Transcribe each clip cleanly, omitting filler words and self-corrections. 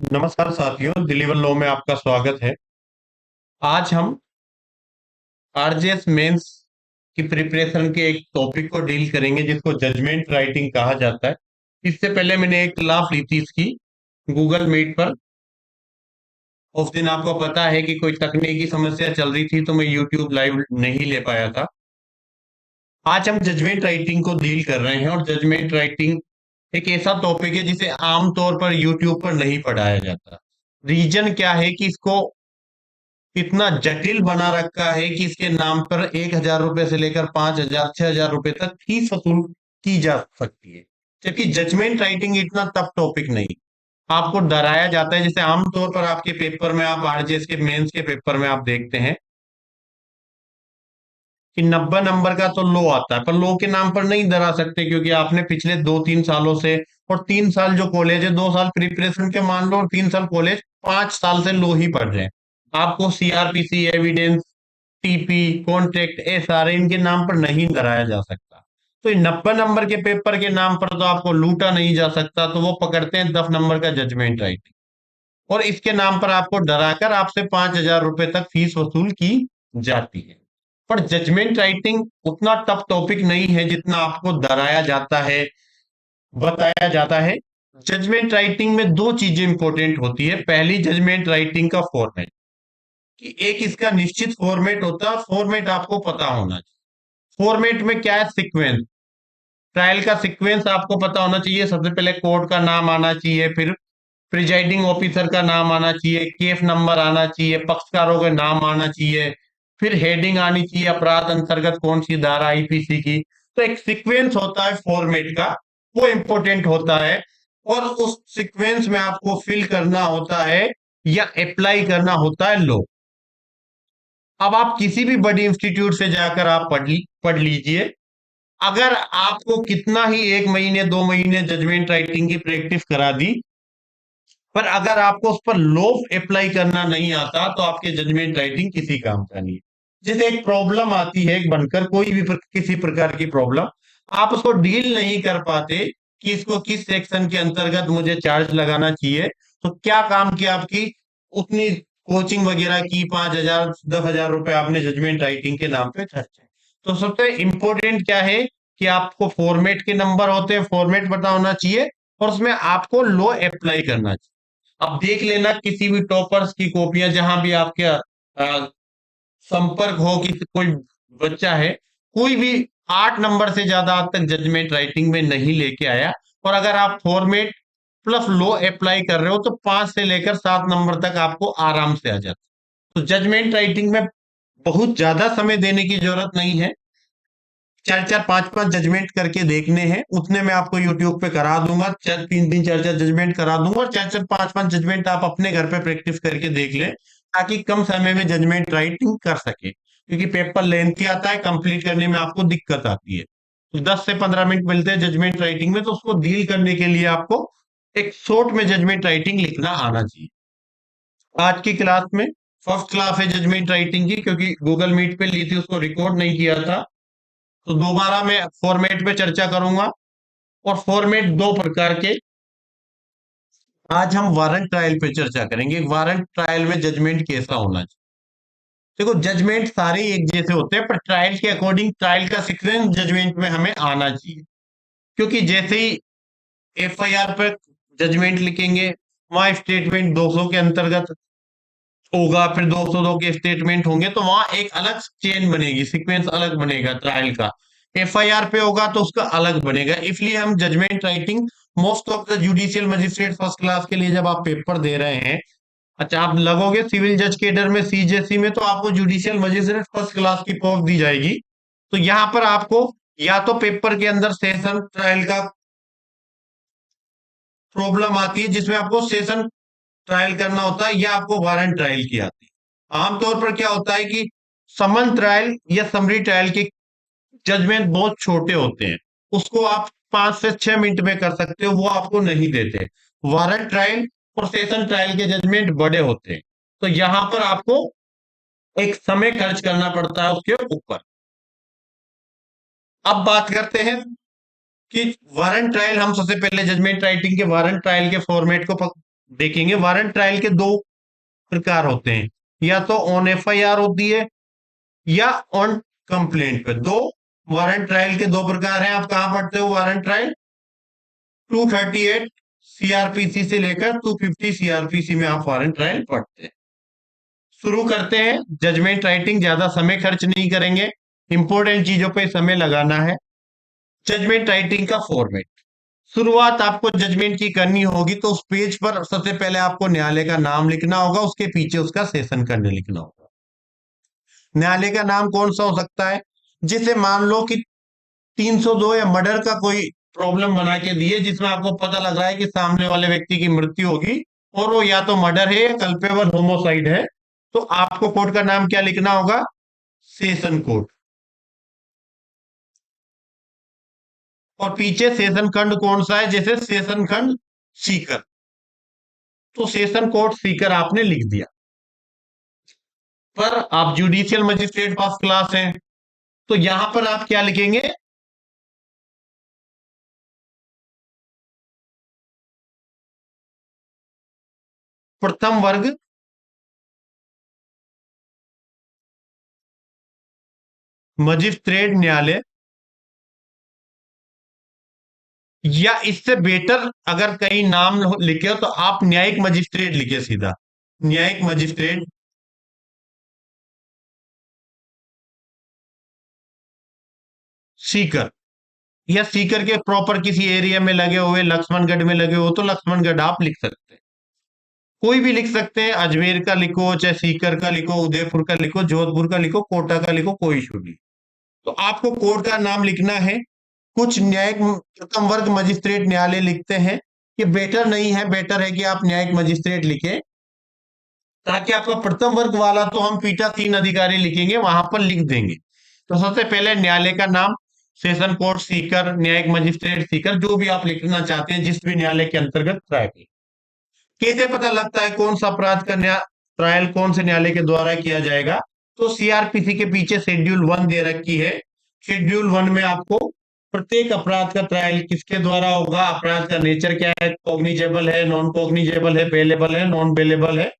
नमस्कार साथियों, deliver law में आपका स्वागत है। आज हम आरजेएस मेंस की प्रिपरेशन के एक टॉपिक को डील करेंगे जिसको जजमेंट राइटिंग कहा जाता है। इससे पहले मैंने एक क्लास ली थी इसकी गूगल मीट पर। उस दिन आपको पता है कि कोई तकनीकी समस्या चल रही थी तो मैं यूट्यूब लाइव नहीं ले पाया था। आज हम जजमेंट राइटिंग को डील कर रहे हैं और जजमेंट राइटिंग एक ऐसा टॉपिक है जिसे आमतौर पर यूट्यूब पर नहीं पढ़ाया जाता। रीजन क्या है कि इसको इतना जटिल बना रखा है कि इसके नाम पर 1,000 रुपए से लेकर 5,000 6,000 रुपए तक फीस वसूल की जा सकती है। जबकि जजमेंट राइटिंग इतना टफ टॉपिक नहीं। आपको डराया जाता है, जैसे आमतौर पर आपके पेपर में, आप आरजेएस के मेंस के पेपर में आप देखते हैं कि 90 नंबर का तो लो आता है, पर लो के नाम पर नहीं डरा सकते क्योंकि आपने पिछले 2-3 सालों से, और 3 साल जो कॉलेज है, 2 साल प्रिपरेशन के मान लो और 3 साल कॉलेज, 5 साल से लो ही पढ़ रहे हैं। आपको सीआरपीसी, एविडेंस, टीपी, कॉन्ट्रैक्ट, ये सारे इनके नाम पर नहीं कराया जा सकता। तो 90 नंबर के पेपर के नाम पर तो आपको लूटा नहीं जा सकता, तो वो पकड़ते हैं 10 नंबर का जजमेंट राइटिंग, और इसके नाम पर आपको डराकर आपसे 5,000 रुपए तक फीस वसूल की जाती है। पर जजमेंट राइटिंग उतना टफ टॉपिक नहीं है जितना आपको डराया जाता है, बताया जाता है। जजमेंट राइटिंग में दो चीजें इंपॉर्टेंट होती है। पहली, जजमेंट राइटिंग का फॉर्मेट, कि एक इसका निश्चित फॉर्मेट होता है, फॉर्मेट आपको पता होना चाहिए। फॉर्मेट में क्या है? सीक्वेंस, ट्रायल का सीक्वेंस आपको पता होना चाहिए। सबसे पहले कोर्ट का नाम आना चाहिए, फिर प्रिजाइडिंग ऑफिसर का नाम आना चाहिए, केस नंबर आना चाहिए, पक्षकारों के नाम आना चाहिए, फिर हेडिंग आनी चाहिए, अपराध अंतर्गत कौन सी धारा आईपीसी की। तो एक सीक्वेंस होता है फॉर्मेट का, वो इंपॉर्टेंट होता है। और उस सीक्वेंस में आपको फिल करना होता है या अप्लाई करना होता है लो। अब आप किसी भी बड़ी इंस्टीट्यूट से जाकर आप पढ़ लीजिए। अगर आपको कितना ही 1 महीने 2 महीने जजमेंट राइटिंग की प्रैक्टिस करा दी, पर अगर आपको उस पर लॉ अप्लाई करना नहीं आता तो आपके जजमेंट राइटिंग किसी काम का नहीं है। जैसे एक प्रॉब्लम आती है, एक बनकर कोई भी किसी प्रकार की प्रॉब्लम, आप उसको डील नहीं कर पाते कि इसको किस सेक्शन के अंतर्गत मुझे चार्ज लगाना चाहिए, तो क्या काम किया आपकी उतनी कोचिंग वगैरह की, 5,000 10,000 रुपए आपने जजमेंट राइटिंग के नाम पे खर्चे। तो सबसे इंपॉर्टेंट क्या है कि आपको फॉर्मेट के नंबर होते हैं, फॉर्मेट पता होना चाहिए, और उसमें आपको लॉ अप्लाई करना चाहिए। अब देख लेना किसी भी टॉपर्स की कॉपियां, जहां भी आपके संपर्क हो कि कोई बच्चा है, कोई भी 8 नंबर से ज्यादा आज तक जजमेंट राइटिंग में नहीं लेके आया। और अगर आप फॉर्मेट प्लस लॉ अप्लाई कर रहे हो तो 5 से लेकर 7 नंबर तक आपको आराम से आ जाता। तो जजमेंट राइटिंग में बहुत ज्यादा समय देने की जरूरत नहीं है। 4-4 5-5 जजमेंट करके देखने हैं, उतने में आपको यूट्यूब पे करा दूंगा। 3-3 4-4 जजमेंट करा दूंगा, और 4-4 5-5 जजमेंट आप अपने घर पे प्रैक्टिस करके देख लें, ताकि कम समय में जजमेंट राइटिंग कर सके, क्योंकि पेपर लेंथी आता है, कंप्लीट करने में आपको दिक्कत आती है। तो 10 से 15 मिनट मिलते हैं जजमेंट राइटिंग में, तो उसको डील करने के लिए आपको एक शॉर्ट में जजमेंट राइटिंग लिखना आना चाहिए। आज की क्लास में फर्स्ट क्लास है जजमेंट राइटिंग की, क्योंकि गूगल मीट पे ली थी, उसको रिकॉर्ड नहीं किया था। तो दोबारा मैं फॉर्मेट पे चर्चा करूंगा, और फॉर्मेट दो प्रकार के। आज हम वारंट ट्रायल पे चर्चा करेंगे, वारंट ट्रायल में जजमेंट कैसा होना चाहिए। देखो, जजमेंट सारे एक जैसे होते हैं, पर ट्रायल के अकॉर्डिंग ट्रायल का सीक्वेंस जजमेंट में हमें आना चाहिए। क्योंकि जैसे ही एफआईआर पर जजमेंट लिखेंगे, वहां स्टेटमेंट 200 के अंतर्गत होगा, फिर 202 के स्टेटमेंट होंगे, तो वहां एक अलग चेन बनेगी, सीक्वेंस अलग बनेगा ट्रायल का। एफआईआर पे होगा तो उसका अलग बनेगा। इसलिए हम judgment writing most of the judicial magistrate first class के लिए जब आप पेपर दे रहे हैं, अच्छा आप लगोगे सिविल जज केडर में, सीजेसी में, तो आपको जुडिशियल मजिस्ट्रेट फर्स्ट क्लास की पोस्ट दी जाएगी। तो यहां पर आपको या तो पेपर के अंदर सेशन ट्रायल का प्रॉब्लम आती है, जिसमें आपको सेशन ट्रायल करना होता है, या आपको वारंट ट्रायल की आती है। आमतौर पर क्या होता है कि समन ट्रायल या समरी ट्रायल के जजमेंट बहुत छोटे होते हैं, उसको आप 5 से 6 मिनट में कर सकते हो, वो आपको नहीं देते। वारंट ट्रायल और सेशन ट्रायल के जजमेंट बड़े होते हैं, तो यहां पर आपको एक समय खर्च करना पड़ता है उसके ऊपर। अब बात करते हैं कि वारंट ट्रायल, हम सबसे पहले जजमेंट राइटिंग के वारंट ट्रायल के फॉर्मेट को देखेंगे वारंट ट्रायल के दो प्रकार होते हैं, या तो ऑन एफआईआर होती है या ऑन कंप्लेंट पे। दो वारंट ट्रायल के दो प्रकार हैं। आप कहां पढ़ते हो वारंट ट्रायल? 238 सीआरपीसी से लेकर 250 सीआरपीसी में आप वारंट ट्रायल पढ़ते हैं। शुरू करते हैं। जजमेंट राइटिंग ज्यादा समय खर्च नहीं करेंगे, इंपॉर्टेंट चीजों पे समय लगाना है। जजमेंट राइटिंग का फॉर्मेट, शुरुआत आपको जजमेंट की करनी होगी तो उस पेज पर सबसे पहले आपको न्यायालय का नाम लिखना होगा, उसके पीछे उसका सेशन खंड लिखना होगा। न्यायालय का नाम कौन सा हो सकता है? जिसे मान लो कि 302 या मर्डर का कोई प्रॉब्लम बना के दिए, जिसमें आपको पता लग रहा है कि सामने वाले व्यक्ति की मृत्यु होगी और वो या तो मर्डर है या कल्पेबल होमोसाइड है, तो आपको कोर्ट का नाम क्या लिखना होगा? Session court. और पीछे सेशन खंड कौन सा है? जैसे सेशन खंड सीकर, तो सेशन कोर्ट सीकर आपने लिख दिया। पर आप जुडिशियल मजिस्ट्रेट फर्स्ट क्लास हैं, तो यहां पर आप क्या लिखेंगे? प्रथम वर्ग मजिस्ट्रेट न्यायालय, या इससे बेटर अगर कहीं नाम लिखे हो तो आप न्यायिक मजिस्ट्रेट लिखे सीधा, न्यायिक मजिस्ट्रेट सीकर। या सीकर के प्रॉपर किसी एरिया में लगे हुए, लक्ष्मणगढ़ में लगे हो तो लक्ष्मणगढ़ आप लिख सकते हैं। कोई भी लिख सकते हैं, अजमेर का लिखो, चाहे सीकर का लिखो, उदयपुर का लिखो, जोधपुर का लिखो, कोटा का लिखो, कोई इशू नहीं। तो आपको कोर्ट का नाम लिखना है। कुछ न्यायिक प्रथम वर्ग मजिस्ट्रेट न्यायालय लिखते हैं, ये बेटर नहीं है, बेटर है कि आप न्यायिक मजिस्ट्रेट लिखें, ताकि आपका प्रथम वर्ग वाला तो हम पीठासीन अधिकारी लिखेंगे, वहां पर लिख देंगे। तो सबसे पहले न्यायालय का नाम, सेशन कोर्ट सीकर, न्यायिक मजिस्ट्रेट सीकर, जो भी आप लिखना चाहते हैं, जिस भी न्यायालय के अंतर्गत ट्रायल। कैसे पता लगता है कौन सा अपराध का ट्रायल कौन से न्यायालय के द्वारा किया जाएगा? तो सीआरपीसी के पीछे शेड्यूल 1 दे रखी है। शेड्यूल 1 में आपको प्रत्येक अपराध का ट्रायल किसके द्वारा होगा, अपराध का नेचर क्या है, कॉग्निजेबल है, नॉन कॉग्निजेबल है, बेलेबल है, नॉन बेलेबल है,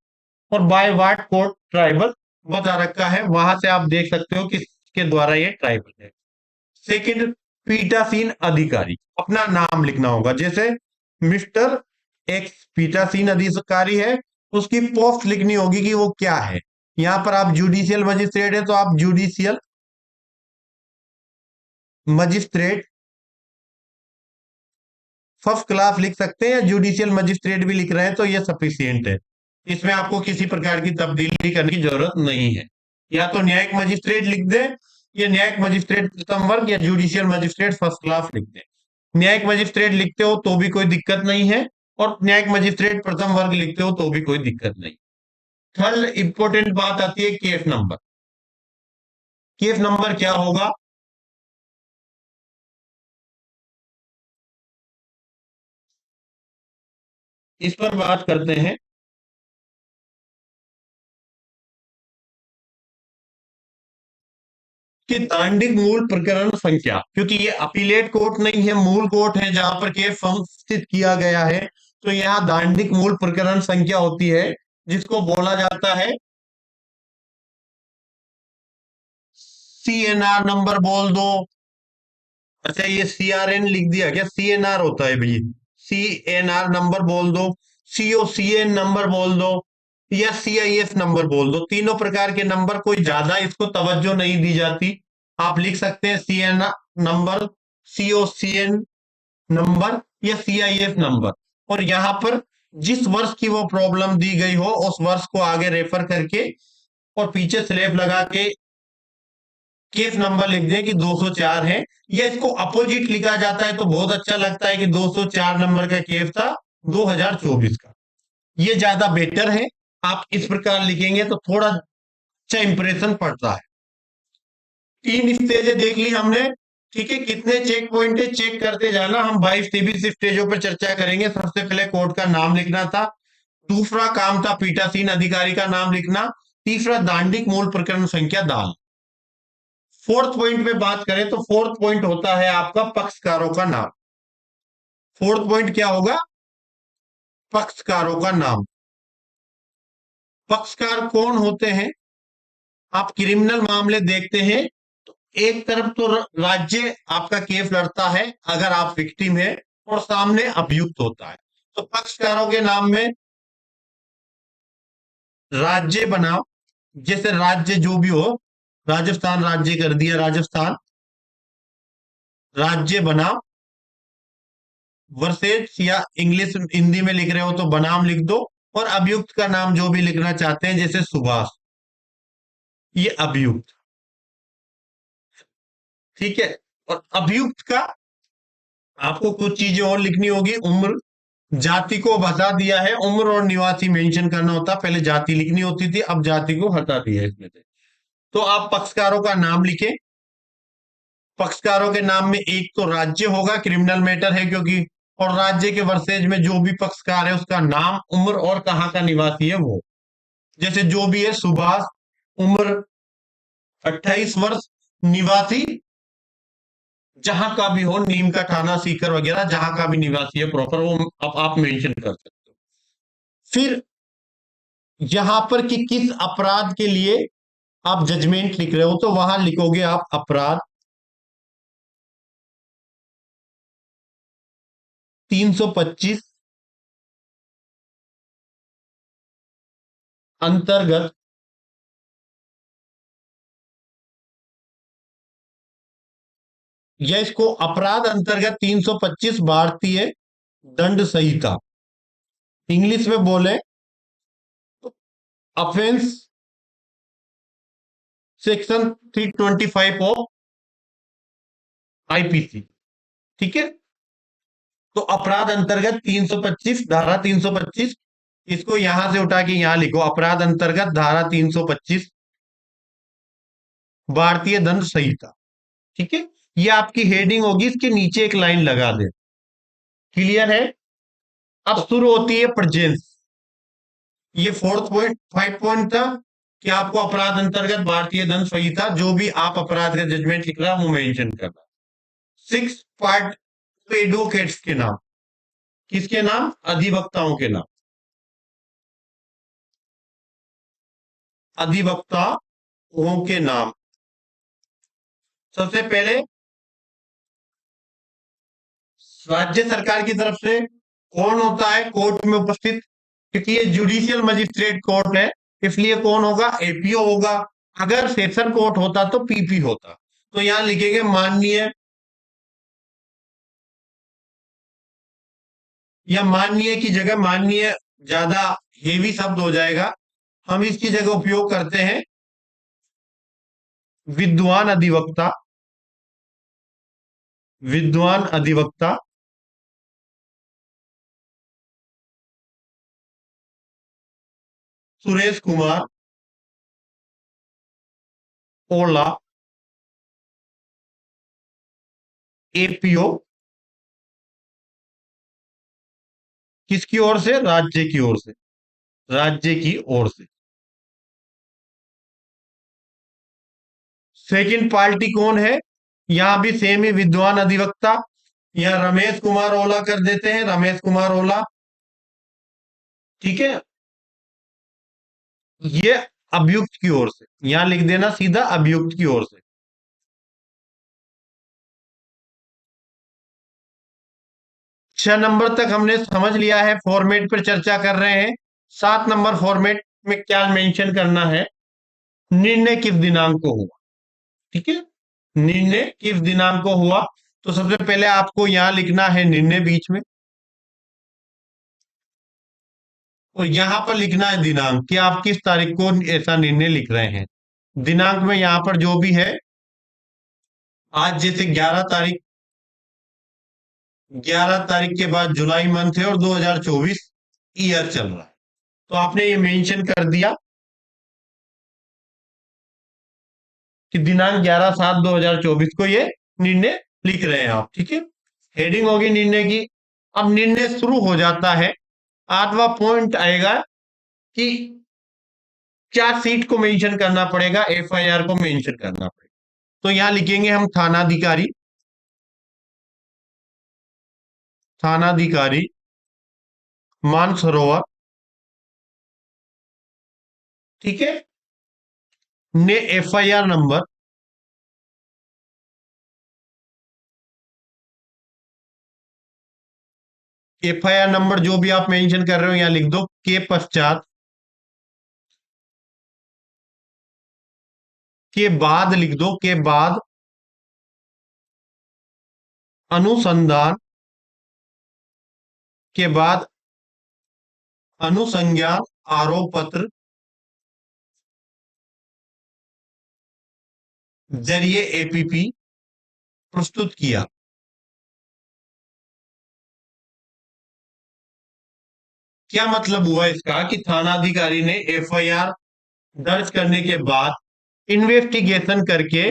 और बाय व्हाट कोर्ट ट्राइबल बता रखा है। वहां से आप देख सकते हो किसके द्वारा ये ट्राइबल है। सेकंड, पीठासीन अधिकारी, अपना नाम लिखना होगा। जैसे मिस्टर एक्स पीठासीन अधिकारी है, उसकी पोस्ट लिखनी होगी कि वो क्या है। यहां पर आप जुडिशियल मजिस्ट्रेट है तो आप जुडिशियल मजिस्ट्रेट फर्स्ट क्लास लिख सकते हैं, या जुडिशियल मजिस्ट्रेट भी लिख रहे हैं तो ये सफिशियंट है। इसमें आपको किसी प्रकार की तब्दीली करने की जरूरत नहीं है। या तो न्यायिक मजिस्ट्रेट लिख दे, या न्यायिक मजिस्ट्रेट प्रथम वर्ग, या जुडिशियल मजिस्ट्रेट फर्स्ट क्लास लिख दे। न्यायिक मजिस्ट्रेट लिखते हो तो भी कोई दिक्कत नहीं है, और न्यायिक मजिस्ट्रेट प्रथम वर्ग लिखते हो तो भी कोई दिक्कत नहीं। थर्ड इंपॉर्टेंट बात आती है केस नंबर। केस नंबर क्या होगा? इस पर बात करते हैं कि दांडिक मूल प्रकरण संख्या, क्योंकि ये अपीलेट कोर्ट नहीं है, मूल कोर्ट है जहां पर केस संस्थित किया गया है, तो यहाँ दांडिक मूल प्रकरण संख्या होती है, जिसको बोला जाता है सीएनआर नंबर बोल दो। अच्छा, ये सीआरएन लिख दिया क्या? सीएनआर होता है भैया, सीएनआर नंबर बोल दो, सीओसीएन नंबर बोल दो, या सीआईएफ नंबर बोल दो। तीनों प्रकार के नंबर, कोई ज्यादा इसको तवज्जो नहीं दी जाती। आप लिख सकते हैं सीएनआर नंबर, सीओसीएन नंबर, या सीआईएफ नंबर। और यहां पर जिस वर्ष की वो प्रॉब्लम दी गई हो उस वर्ष को आगे रेफर करके और पीछे स्लैब लगा के केस नंबर लिख दें कि 204 है, या इसको अपोजिट लिखा जाता है तो बहुत अच्छा लगता है कि 204 नंबर का केस था 2024 का। ये ज्यादा बेटर है। आप इस प्रकार लिखेंगे तो थोड़ा अच्छा इंप्रेशन पड़ता है। तीन स्टेजें देख ली हमने, ठीक है। कितने चेक पॉइंट है, चेक करते जाना। हम 22-23 स्टेजों पर चर्चा करेंगे। सबसे पहले कोर्ट का नाम लिखना था, दूसरा काम था पीठासीन अधिकारी का नाम लिखना, तीसरा दांडिक मूल प्रकरण संख्या दाल। फोर्थ पॉइंट पे बात करें तो फोर्थ पॉइंट होता है आपका पक्षकारों का नाम। फोर्थ पॉइंट क्या होगा? पक्षकारों का नाम। पक्षकार कौन होते हैं? आप क्रिमिनल मामले देखते हैं तो एक तरफ तो राज्य आपका केस लड़ता है अगर आप विक्टिम है, और सामने अभियुक्त होता है। तो पक्षकारों के नाम में राज्य बनाम, जैसे राज्य जो भी हो, राजस्थान राज्य कर दिया, राजस्थान राज्य बनाम वर्सेज, या इंग्लिश हिंदी में लिख रहे हो तो बनाम लिख दो, और अभियुक्त का नाम जो भी लिखना चाहते हैं जैसे सुभाष, ये अभियुक्त। ठीक है। और अभियुक्त का आपको कुछ चीजें और लिखनी होगी। उम्र, जाति को बता दिया है, उम्र और निवासी मेंशन करना होता, पहले जाति लिखनी होती थी, अब जाति को हटा दिया है इसमें से। तो आप पक्षकारों का नाम लिखें। पक्षकारों के नाम में एक तो राज्य होगा, क्रिमिनल मैटर है क्योंकि, और राज्य के वर्सेज में जो भी पक्षकार है उसका नाम, उम्र और कहाँ का निवासी है वो। जैसे जो भी है, सुभाष, उम्र 28 वर्ष, निवासी जहां का भी हो, नीम का थाना, सीकर वगैरह, जहां का भी निवासी है प्रॉपर, वो आप मेंशन कर सकते हो। फिर यहां पर कि किस अपराध के लिए आप जजमेंट लिख रहे हो, तो वहां लिखोगे आप अपराध 325 अंतर्गत, या इसको अपराध अंतर्गत 325 भारतीय दंड संहिता, इंग्लिश में बोले ऑफेंस सेक्शन 325 ऑफ आईपीसी। ठीक है। तो अपराध अंतर्गत 325, धारा 325, इसको यहां से उठा के यहां लिखो, अपराध अंतर्गत धारा 325 भारतीय दंड संहिता। ठीक है। ये आपकी हेडिंग होगी, इसके नीचे एक लाइन लगा दे। क्लियर है? अब शुरू होती है प्रेजेंस। ये फोर्थ पॉइंट, 5 पॉइंट था कि आपको अपराध अंतर्गत भारतीय दंड संहिता, जो भी आप अपराध का जजमेंट लिख रहा है वो मेंशन करना। 6 पार्ट, एडवोकेट्स के नाम, किसके नाम? अधिवक्ताओं के नाम, अधिवक्ताओं के नाम। सबसे पहले राज्य सरकार की तरफ से कौन होता है कोर्ट में उपस्थित? क्योंकि ये जुडिशियल मजिस्ट्रेट कोर्ट है, इसलिए कौन होगा? एपीओ होगा। अगर सेशन कोर्ट होता तो पीपी होता। तो यहां लिखेंगे माननीय, या माननीय की जगह, माननीय ज्यादा हेवी शब्द हो जाएगा, हम इसकी जगह उपयोग करते हैं विद्वान अधिवक्ता। विद्वान अधिवक्ता सुरेश कुमार ओला, एपीओ, किसकी ओर से? राज्य की ओर से, राज्य की ओर से। सेकंड पार्टी कौन है? यहां भी सेम ही विद्वान अधिवक्ता, या रमेश कुमार ओला कर देते हैं, रमेश कुमार ओला। ठीक है। ये अभियुक्त की ओर से, यहां लिख देना सीधा अभियुक्त की ओर से। 6 नंबर तक हमने समझ लिया है, फॉर्मेट पर चर्चा कर रहे हैं। 7 नंबर फॉर्मेट में क्या मेंशन करना है? निर्णय किस दिनांक को हुआ। ठीक है। निर्णय किस दिनांक को हुआ, तो सबसे पहले आपको यहां लिखना है निर्णय बीच में, और यहां पर लिखना है दिनांक, कि आप किस तारीख को ऐसा निर्णय लिख रहे हैं। दिनांक में यहां पर जो भी है, आज जैसे 11 तारीख, 11 तारीख के बाद जुलाई मंथ है और 2024 ईयर चल रहा है, तो आपने ये मेंशन कर दिया कि दिनांक 11/7/2024 को ये निर्णय लिख रहे हैं आप। ठीक है। हेडिंग होगी निर्णय की। अब निर्णय शुरू हो जाता है, 8वां पॉइंट आएगा कि क्या सीट को मेंशन करना पड़ेगा, एफआईआर को मेंशन करना पड़ेगा। तो यहां लिखेंगे हम थानाधिकारी, थानाधिकारी मानसरोवर, ठीक है, ने एफआईआर नंबर, एफआईआर नंबर जो भी आप मेंशन कर रहे हो यहां लिख दो, के पश्चात, के बाद लिख दो, के बाद अनुसंधान, के बाद अनुसंज्ञान आरोप पत्र जरिए एपीपी प्रस्तुत किया। क्या मतलब हुआ इसका कि थानाधिकारी ने एफआईआर दर्ज करने के बाद इन्वेस्टिगेशन करके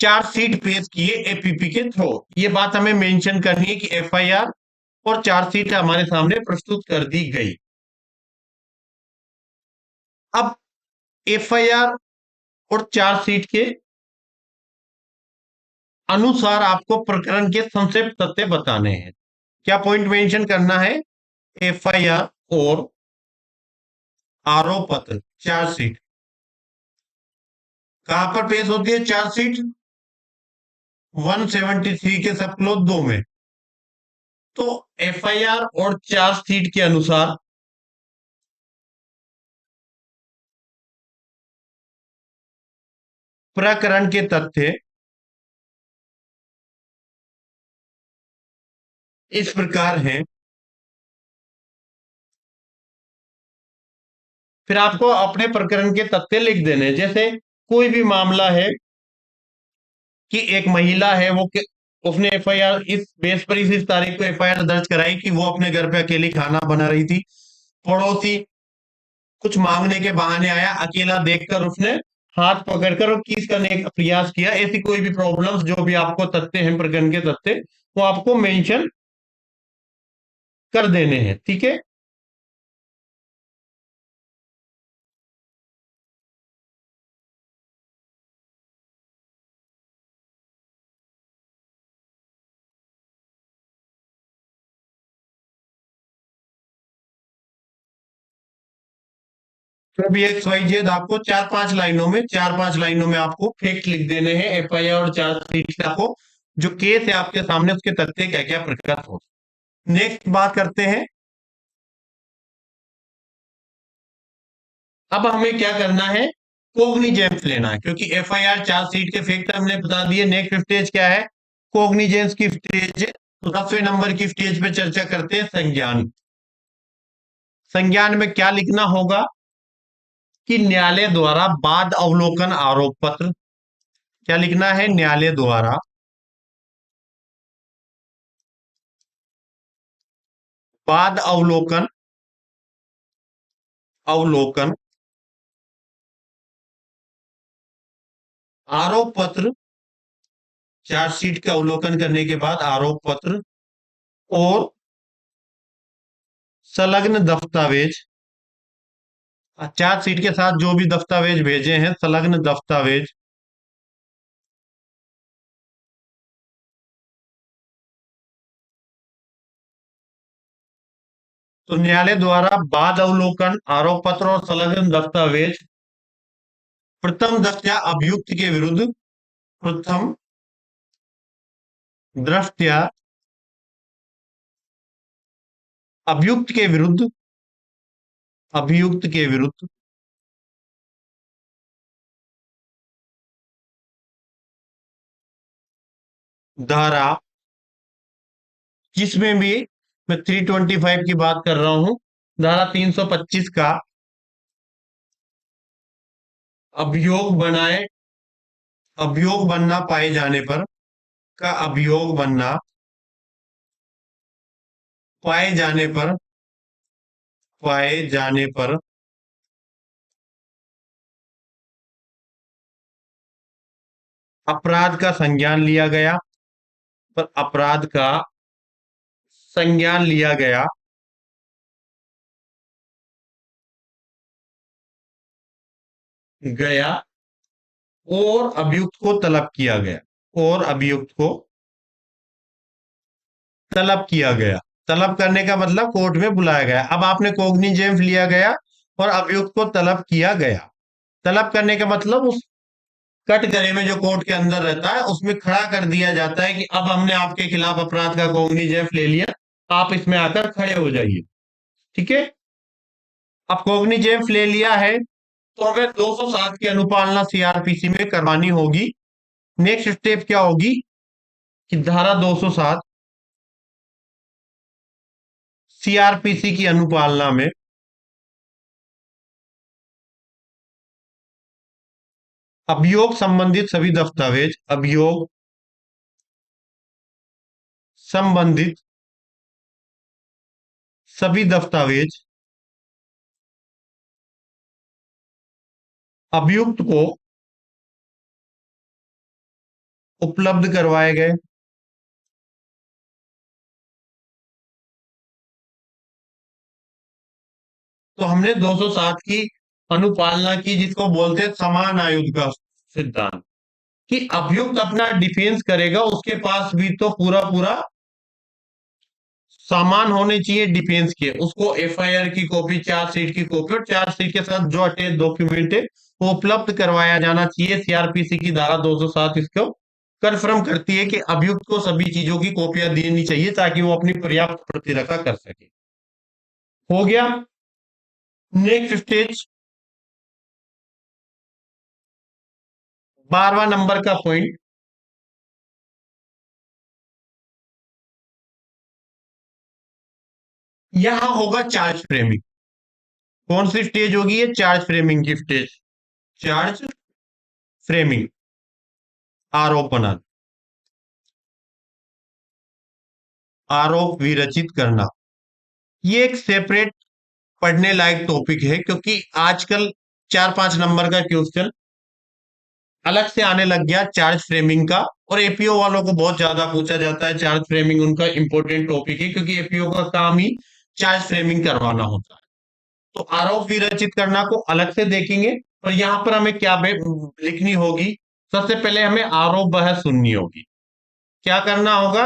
चार्जशीट पेश किए एपीपी के थ्रू। ये बात हमें मेंशन करनी है कि एफआईआर और चार्जशीट हमारे सामने प्रस्तुत कर दी गई। अब एफआईआर और चार्जशीट के अनुसार आपको प्रकरण के संक्षिप्त तथ्य बताने हैं। क्या पॉइंट मेंशन करना है? एफआईआर और आरोप पत्र, चार्जशीट कहां पर पेश होती है? चार्जशीट 173 के सब क्लोज 2 में। तो एफआईआर और चार्जशीट के अनुसार प्रकरण के तथ्य इस प्रकार हैं। फिर आपको अपने प्रकरण के तथ्य लिख देने, जैसे कोई भी मामला है कि एक महिला है, उसने एफआईआर इस बेस पर इस तारीख को एफआईआर दर्ज कराई कि वो अपने घर पे अकेली खाना बना रही थी। पड़ोसी कुछ मांगने के बहाने आया, अकेला देखकर उसने हाथ पकड़कर और किस करने का प्रयास किया। ऐसी कोई भी प्रॉब्लम्स जो भी आपको तथ्य हैं प्रकरण के तथ्य, वो आपको मेंशन कर देने हैं, ठीक है। तो भी एक्स वाई जेड आपको चार पांच लाइनों में आपको फैक्ट लिख देने हैं एफआईआर और चार्जशीट से। आपको जो केस है आपके सामने उसके तथ्य क्या क्या प्रकट हो। नेक्स्ट बात करते हैं, अब हमें क्या करना है? कोग्निजेंस लेना है, क्योंकि एफआईआर चार्जशीट के फैक्ट हमने बता दिए। नेक्स्ट स्टेज क्या है? कोग्निजेंस की स्टेज। तो 10वें नंबर की स्टेज पे चर्चा करते हैं संज्ञान। संज्ञान में क्या लिखना होगा कि न्यायालय द्वारा बाद अवलोकन आरोप पत्र। क्या लिखना है? न्यायालय द्वारा बाद अवलोकन, अवलोकन आरोप पत्र, चार्जशीट का अवलोकन करने के बाद आरोप पत्र और संलग्न दस्तावेज, चार्जशीट के साथ जो भी दस्तावेज भेजे हैं संलग्न दस्तावेज तो न्यायालय द्वारा बाद अवलोकन आरोप पत्र और संलग्न दस्तावेज प्रथम दृष्टया अभियुक्त के विरुद्ध, प्रथम दृष्टया अभियुक्त के विरुद्ध, अभियुक्त के विरुद्ध धारा, जिसमें भी मैं 325 की बात कर रहा हूं, धारा 325 का अभियोग बनाए, अभियोग बनना पाए जाने पर, का अभियोग बनना पाए जाने पर, पाए जाने पर अपराध का संज्ञान लिया गया, पर अपराध का संज्ञान लिया गया गया और अभियुक्त को तलब किया गया, और अभियुक्त को तलब किया गया। तलब करने का मतलब कोर्ट में बुलाया गया। अब आपने कोग्निजेंस लिया गया और अभियुक्त को तलब किया गया। तलब करने का मतलब उस कटघरे में जो कोर्ट के अंदर रहता है उसमें खड़ा कर दिया जाता है कि अब हमने आपके खिलाफ अपराध का कोग्निजेंस ले लिया, आप इसमें आकर खड़े हो जाइए। ठीक है। अब कोग्निजेंस ले लिया है तो हमें 207 की अनुपालना सीआरपीसी में करवानी होगी। नेक्स्ट स्टेप क्या होगी कि धारा 207 सीआरपीसी की अनुपालना में अभियोग संबंधित सभी दस्तावेज, अभियोग संबंधित सभी दस्तावेज अभियुक्त को उपलब्ध करवाए गए। तो हमने 207 की अनुपालना की, जिसको बोलते हैं समान आयुध का सिद्धांत, कि अभियुक्त अपना डिफेंस करेगा, उसके पास भी तो पूरा पूरा सामान होने चाहिए डिफेंस के। उसको एफआईआर की कॉपी, चार्जशीट की कॉपी और चार्जशीट के साथ जो अटैच डॉक्यूमेंट है वो उपलब्ध करवाया जाना चाहिए। सीआरपीसी की धारा 207 इसको कन्फर्म करती है कि अभियुक्त को सभी चीजों की कॉपियां देनी चाहिए ताकि वो अपनी पर्याप्त प्रतिरक्षा कर सके। हो गया। नेक्स्ट स्टेज 12वां नंबर का पॉइंट, यहां होगा चार्ज फ्रेमिंग। कौन सी स्टेज होगी ये? चार्ज फ्रेमिंग की स्टेज। चार्ज फ्रेमिंग, आरोप बनाना, आरोप विरचित करना। ये एक सेपरेट पढ़ने लायक टॉपिक है क्योंकि आजकल 4-5 नंबर का क्वेश्चन अलग से आने लग गया चार्ज फ्रेमिंग का, और एपीओ वालों को बहुत ज्यादा पूछा जाता है। चार्ज फ्रेमिंग उनका इंपॉर्टेंट टॉपिक है क्योंकि एपीओ का काम ही चार्ज फ्रेमिंग करवाना होता है। तो आरोप विरचित करना को अलग से देखेंगे। और यहां पर हमें क्या लिखनी होगी? सबसे पहले हमें आरोप बहस सुननी होगी। क्या करना होगा?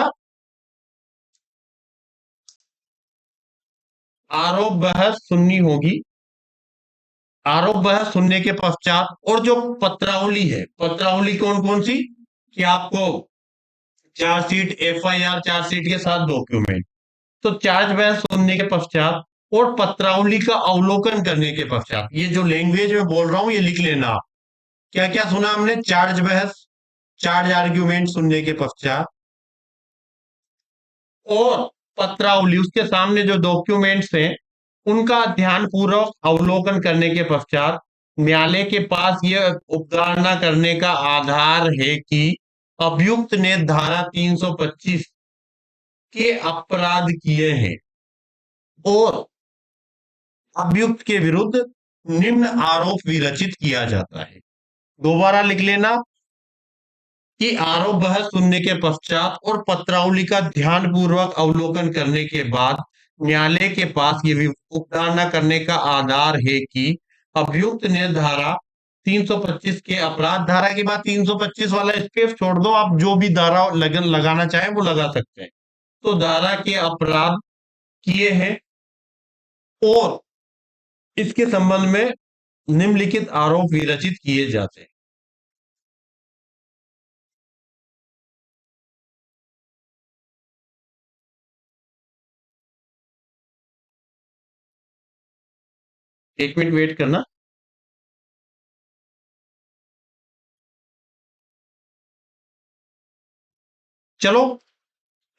आरोप बहस सुननी होगी। आरोप बहस सुनने के पश्चात और जो पत्रावली है, पत्रावली कौन कौन सी? कि आपको चार्जशीट, एफआईआर, चार्जशीट के साथ डॉक्यूमेंट। तो चार्ज बहस सुनने के पश्चात और पत्रावली का अवलोकन करने के पश्चात, ये जो लैंग्वेज में बोल रहा हूं ये लिख लेना आप। क्या क्या सुना हमने? चार्ज बहस, चार्ज आर्ग्यूमेंट सुनने के पश्चात और पत्रावली, उसके सामने जो डॉक्यूमेंट्स हैं उनका ध्यानपूर्वक अवलोकन करने के पश्चात न्यायालय के पास यह उपधारणा करने का आधार है कि अभियुक्त ने धारा 325 के अपराध किए हैं और अभियुक्त के विरुद्ध निम्न आरोप विरचित किया जाता है। दोबारा लिख लेना कि आरोप बहस सुनने के पश्चात और पत्रावली का ध्यानपूर्वक अवलोकन करने के बाद न्यायालय के पास ये उपधारणा करने का आधार है कि अभियुक्त ने धारा 325 के अपराध, धारा के बाद 325 वाला स्पेस छोड़ दो, आप जो भी धारा लगाना चाहे वो लगा सकते हैं। तो धारा के अपराध किए हैं और इसके संबंध में निम्नलिखित आरोप विरचित किए जाते हैं। एक मिनट वेट करना। चलो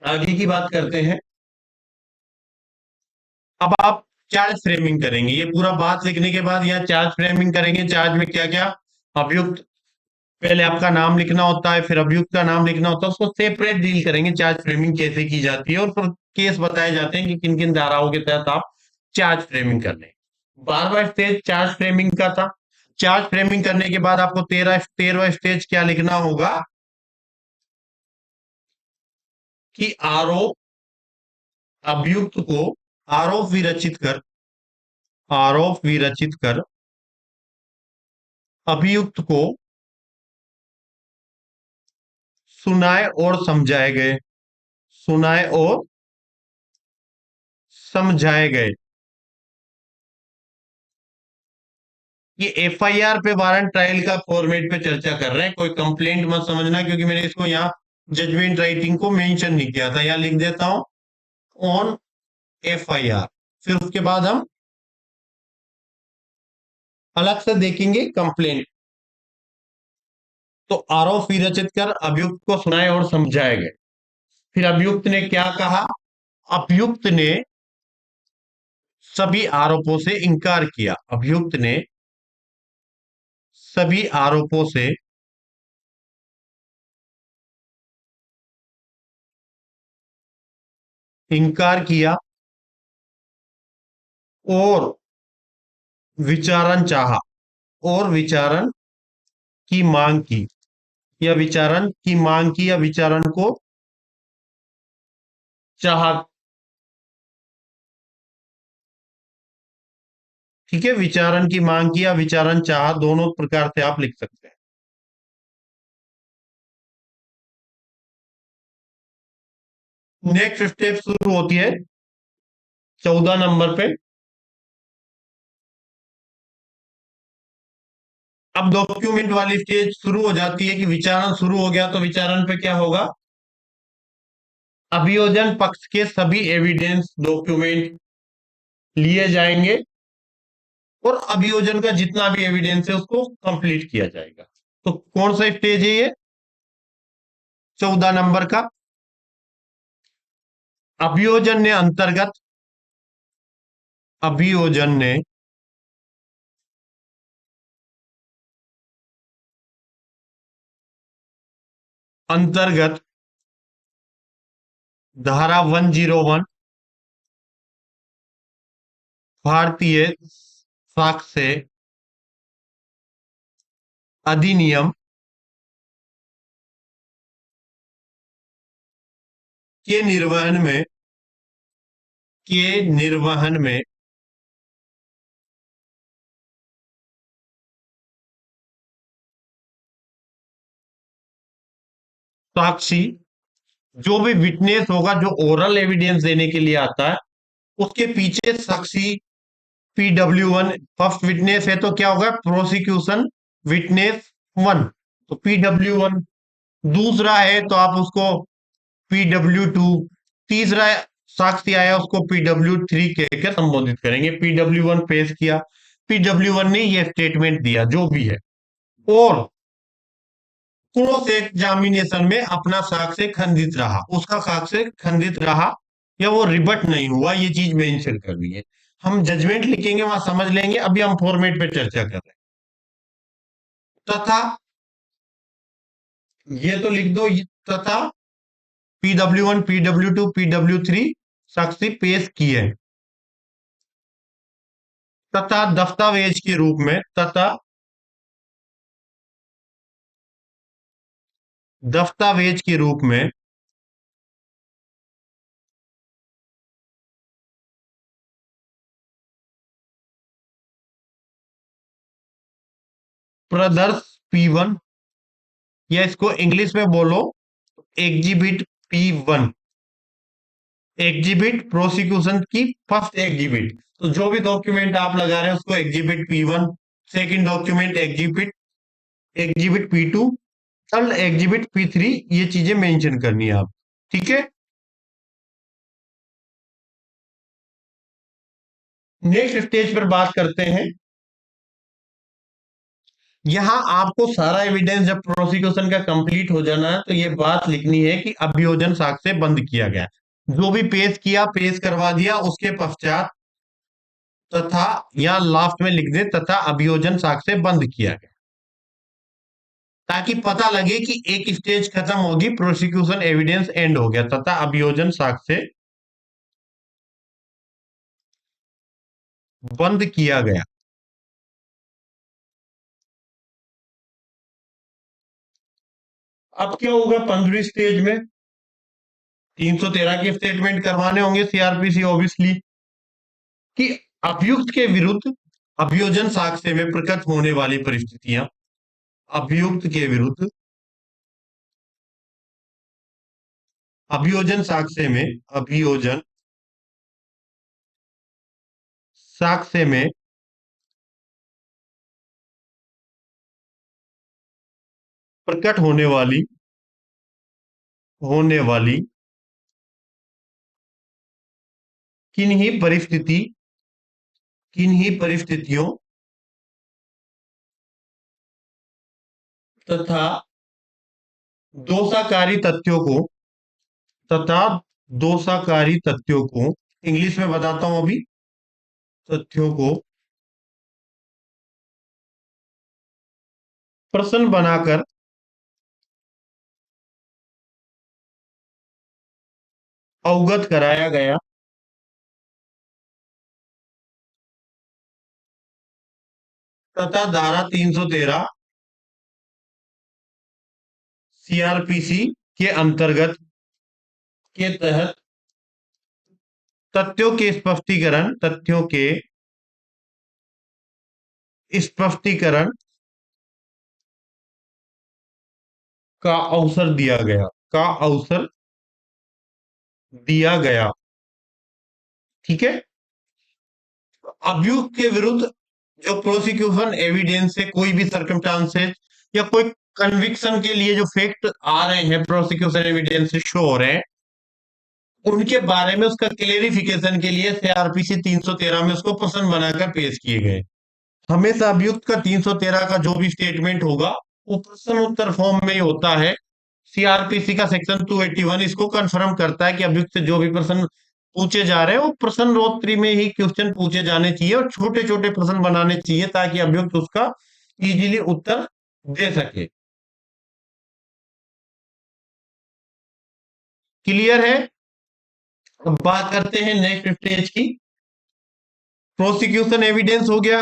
आगे की बात करते हैं। अब आप चार्ज फ्रेमिंग करेंगे, ये पूरा बात लिखने के बाद यहाँ चार्ज फ्रेमिंग करेंगे। चार्ज में क्या क्या? अभियुक्त, पहले आपका नाम लिखना होता है, फिर अभियुक्त का नाम लिखना होता है, उसको सेपरेट डील करेंगे चार्ज फ्रेमिंग कैसे की जाती है, और फिर केस बताए जाते हैं कि किन किन धाराओं के तहत आप चार्ज फ्रेमिंग कर लें। 12वां स्टेज चार्ज फ्रेमिंग का था। चार्ज फ्रेमिंग करने के बाद आपको 13वां स्टेज क्या लिखना होगा? कि आरोप, अभियुक्त को आरोप विरचित कर, आरोप विरचित कर अभियुक्त को सुनाए और समझाए गए, सुनाए और समझाए गए। ये एफआईआर पे वारंट ट्रायल का फॉर्मेट पे चर्चा कर रहे हैं, कोई कंप्लेंट मत समझना, क्योंकि मैंने इसको यहाँ जजमेंट राइटिंग को मेंशन नहीं किया था। यहाँ लिख देता हूं ऑन एफआईआर, फिर उसके बाद हम अलग से देखेंगे कंप्लेंट। तो आरोप विरचित कर अभियुक्त को सुनाए और समझाए गए। फिर अभियुक्त ने क्या कहा? अभियुक्त ने सभी आरोपों से इनकार किया। अभियुक्त ने सभी आरोपों से इनकार किया और विचारण चाहा, और विचारण की मांग की, या विचारण की मांग की, या विचारण को चाहा। ठीक है, विचारण की मांग की या विचारण चाहा, दोनों प्रकार से आप लिख सकते हैं। नेक्स्ट स्टेप शुरू होती है 14 नंबर पे। अब डॉक्यूमेंट वाली स्टेज शुरू हो जाती है कि विचारण शुरू हो गया, तो विचारण पे क्या होगा? अभियोजन पक्ष के सभी एविडेंस डॉक्यूमेंट लिए जाएंगे और अभियोजन का जितना भी एविडेंस है उसको कंप्लीट किया जाएगा। तो कौन सा स्टेज है ये? 14 नंबर का। अभियोजन ने अंतर्गत, अभियोजन ने अंतर्गत धारा 101 भारतीय साक्ष्य अधिनियम के निर्वहन में, के निर्वहन में साक्षी, जो भी विटनेस होगा जो ओरल एविडेंस देने के लिए आता है, उसके पीछे साक्षी Pw1 फर्स्ट विटनेस है तो क्या होगा? प्रोसिक्यूशन विटनेस 1, तो Pw1। दूसरा है तो आप उसको Pw2। तीसरा साक्षी आया उसको Pw3 कहकर संबोधित करेंगे। Pw1 पेश किया, Pw1 ने ये स्टेटमेंट दिया जो भी है, और क्रॉस एग्जामिनेशन में अपना साक्ष्य खंडित रहा, उसका साक्ष्य खंडित रहा या वो रिबट नहीं हुआ, ये चीज मेंशन करनी है। हम जजमेंट लिखेंगे वहां समझ लेंगे, अभी हम फॉर्मेट पे चर्चा कर रहे हैं। तथा, ये तो लिख दो, तथा Pw1 Pw2 Pw3 साक्षी पेश किए, तथा दस्तावेज के रूप में, तथा दस्तावेज के रूप में प्रदर्श P1, या इसको इंग्लिश में बोलो एग्जिबिट P1, एग्जिबिट प्रोसिक्यूशन की फर्स्ट एग्जिबिट। तो जो भी डॉक्यूमेंट आप लगा रहे हैं उसको exhibit P1, second document exhibit exhibit P2, third exhibit P3, ये चीजें मेंशन करनी है आप। ठीक है, नेक्स्ट स्टेज पर बात करते हैं। यहां आपको सारा एविडेंस जब प्रोसिक्यूशन का कंप्लीट हो जाना है तो ये बात लिखनी है कि अभियोजन साक्ष्य बंद किया गया। जो भी पेश किया पेश करवा दिया, उसके पश्चात तथा, या लास्ट में लिख दे तथा अभियोजन साक्ष्य बंद किया गया, ताकि पता लगे कि एक स्टेज खत्म होगी, प्रोसिक्यूशन एविडेंस एंड हो गया, तथा अभियोजन साक्ष्य बंद किया गया। अब क्या होगा 15वीं स्टेज में? 313 के स्टेटमेंट करवाने होंगे सीआरपीसी ऑब्वियसली, कि अभियुक्त के विरुद्ध अभियोजन साक्ष्य में प्रकट होने वाली परिस्थितियां, अभियुक्त के विरुद्ध अभियोजन साक्ष्य में, अभियोजन साक्ष्य में प्रकट होने वाली किन्हीं परिस्थिति किन्हीं परिस्थितियों तथा दोषाकारी तथ्यों को तथा दोषाकारी तथ्यों को इंग्लिश में बताता हूं अभी, तथ्यों को प्रश्न बनाकर अवगत कराया गया तथा धारा 313 सीआरपीसी के अंतर्गत के तहत तथ्यों के स्पष्टीकरण का अवसर दिया गया का अवसर दिया गया। ठीक है। अभियुक्त के विरुद्ध जो प्रोसिक्यूशन एविडेंस है, कोई भी सर्कमस्टांसेस या कोई कन्विक्शन के लिए जो फैक्ट आ रहे हैं, प्रोसिक्यूशन एविडेंस से शो हो रहे हैं, उनके बारे में उसका क्लेरिफिकेशन के लिए सीआरपीसी 313 में उसको प्रश्न बनाकर पेश किए गए। हमेशा अभियुक्त का 313 का जो भी स्टेटमेंट होगा वो प्रश्न उत्तर फॉर्म में ही होता है। सीआरपीसी का सेक्शन 281 इसको कंफर्म करता है कि अभियुक्त से जो भी प्रश्न पूछे जा रहे हैं वो प्रश्नोत्तरी में ही क्वेश्चन पूछे जाने चाहिए और छोटे छोटे प्रश्न बनाने चाहिए ताकि अभियुक्त उसका इजीली उत्तर दे सके। क्लियर है। अब बात करते हैं नेक्स्ट स्टेज की। प्रोसिक्यूशन एविडेंस हो गया,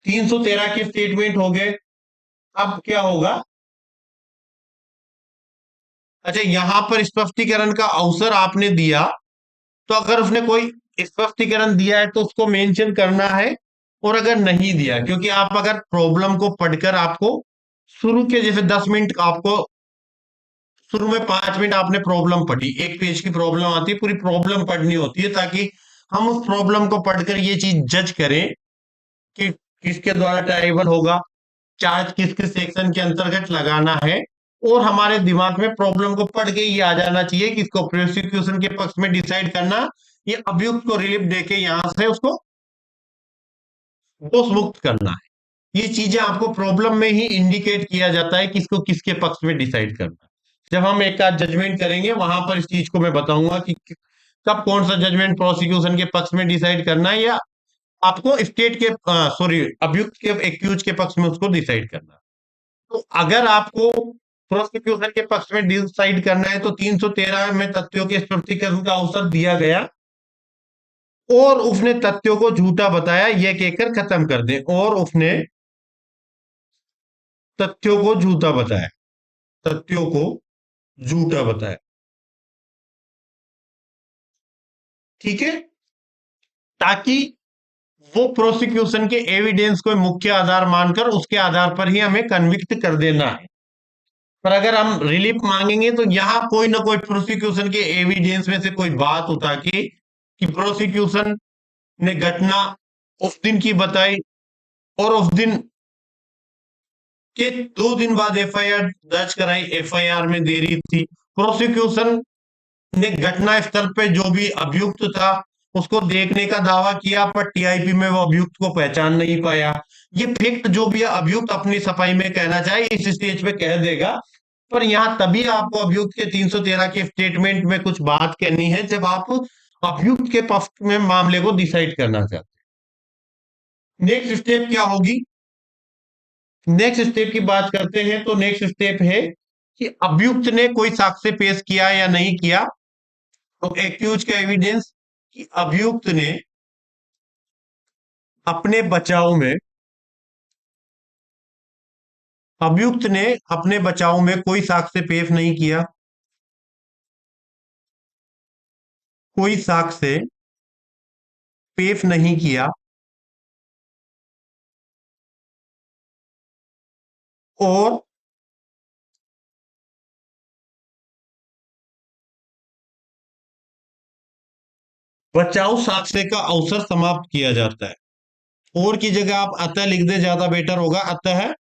313 के स्टेटमेंट हो गए। अब क्या होगा? अच्छा, यहां पर स्पष्टीकरण का अवसर आपने दिया, तो अगर उसने कोई स्पष्टीकरण दिया है तो उसको मेंशन करना है, और अगर नहीं दिया, क्योंकि आप अगर प्रॉब्लम को पढ़कर आपको शुरू के जैसे 10 मिनट आपको शुरू में 5 मिनट आपने प्रॉब्लम पढ़ी, एक पेज की प्रॉब्लम आती है, पूरी प्रॉब्लम पढ़नी होती है ताकि हम उस प्रॉब्लम को पढ़कर ये चीज जज करें कि किसके द्वारा ट्राइबल होगा, चार्ज किस किस सेक्शन के अंतर्गत लगाना है, और हमारे दिमाग में प्रॉब्लम को पढ़ के ये आ जाना चाहिए कि इसको प्रोसिक्यूशन के पक्ष में डिसाइड करना, ये अभियुक्त को रिलीफ देके यहां से उसको दोष मुक्त करना है। ये चीजें आपको प्रॉब्लम में ही इंडिकेट किया जाता है कि इसको किसके पक्ष में डिसाइड करना है। जब हम एक आध जजमेंट करेंगे वहां पर इस चीज को मैं बताऊंगा कि कब कौन सा जजमेंट प्रोसिक्यूशन के पक्ष में डिसाइड करना है, या आपको स्टेट के सॉरी अभियुक्त के एक्यूज के पक्ष में उसको डिसाइड करना है। तो अगर आपको प्रोसिक्यूशन के पक्ष में डिसाइड करना है तो 313 में तथ्यों के स्पष्टीकरण का अवसर दिया गया और उसने तथ्यों को झूठा बताया, यह कहकर खत्म कर दे, और उसने तथ्यों को झूठा बताया, तथ्यों को झूठा बताया। ठीक है। ताकि वो प्रोसिक्यूशन के एविडेंस को मुख्य आधार मानकर उसके आधार पर ही हमें कन्विक्ट कर देना है। पर अगर हम रिलीफ मांगेंगे तो यहां कोई ना कोई प्रोसिक्यूशन के एविडेंस में से कोई बात उठा के कि प्रोसिक्यूशन ने घटना उस दिन की बताई और उस दिन के 2 दिन बाद एफआईआर दर्ज कराई, एफआईआर में देरी थी, प्रोसिक्यूशन ने घटना स्थल पे जो भी अभियुक्त था उसको देखने का दावा किया पर टीआईपी में वो अभियुक्त को पहचान नहीं पाया। ये फैक्ट जो भी अभियुक्त अपनी सफाई में कहना चाहे इस स्टेज पे कह देगा, पर यहाँ तभी आपको अभियुक्त के 313 के स्टेटमेंट में कुछ बात कहनी है जब आप अभियुक्त के पक्ष में मामले को डिसाइड करना चाहते हैं। नेक्स्ट स्टेप क्या होगी? नेक्स्ट स्टेप की बात करते हैं तो नेक्स्ट स्टेप है कि अभियुक्त ने कोई साक्ष्य पेश किया या नहीं किया। तो एक्यूज का एविडेंस कि अपने बचाव में अभियुक्त ने अपने बचाव में कोई साक्ष्य पेश नहीं किया, कोई साक्ष्य पेश नहीं किया, और बचाव साक्ष्य का अवसर समाप्त किया जाता है। और की जगह आप अतः लिख दे, ज्यादा बेटर होगा। अतः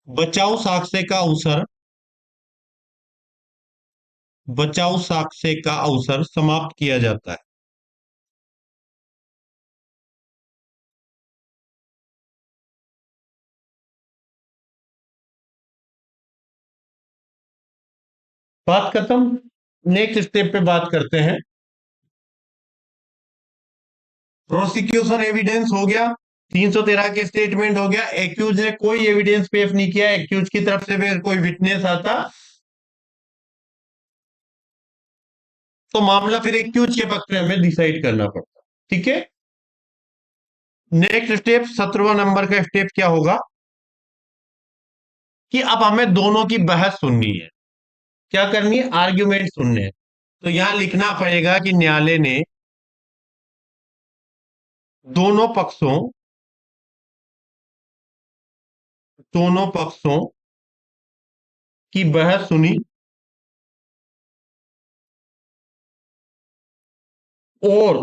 बचाव साक्ष्य का अवसर, बचाव साक्ष्य का अवसर समाप्त किया जाता है। बात खत्म। नेक्स्ट स्टेप पे बात करते हैं। प्रोसिक्यूशन एविडेंस हो गया, 313 के स्टेटमेंट हो गया। एक्यूज ने कोई एविडेंस पेश नहीं किया, एक्यूज की तरफ से भी कोई विटनेस आता तो मामला फिर एक्यूज के पक्ष में हमें डिसाइड करना पड़ता। ठीक है। नेक्स्ट स्टेप 17वां नंबर का स्टेप क्या होगा कि अब हमें दोनों की बहस सुननी है। क्या करनी है? आर्ग्यूमेंट सुनने हैं। तो यहां लिखना पड़ेगा कि न्यायालय ने दोनों पक्षों, दोनों पक्षों की बहस सुनी और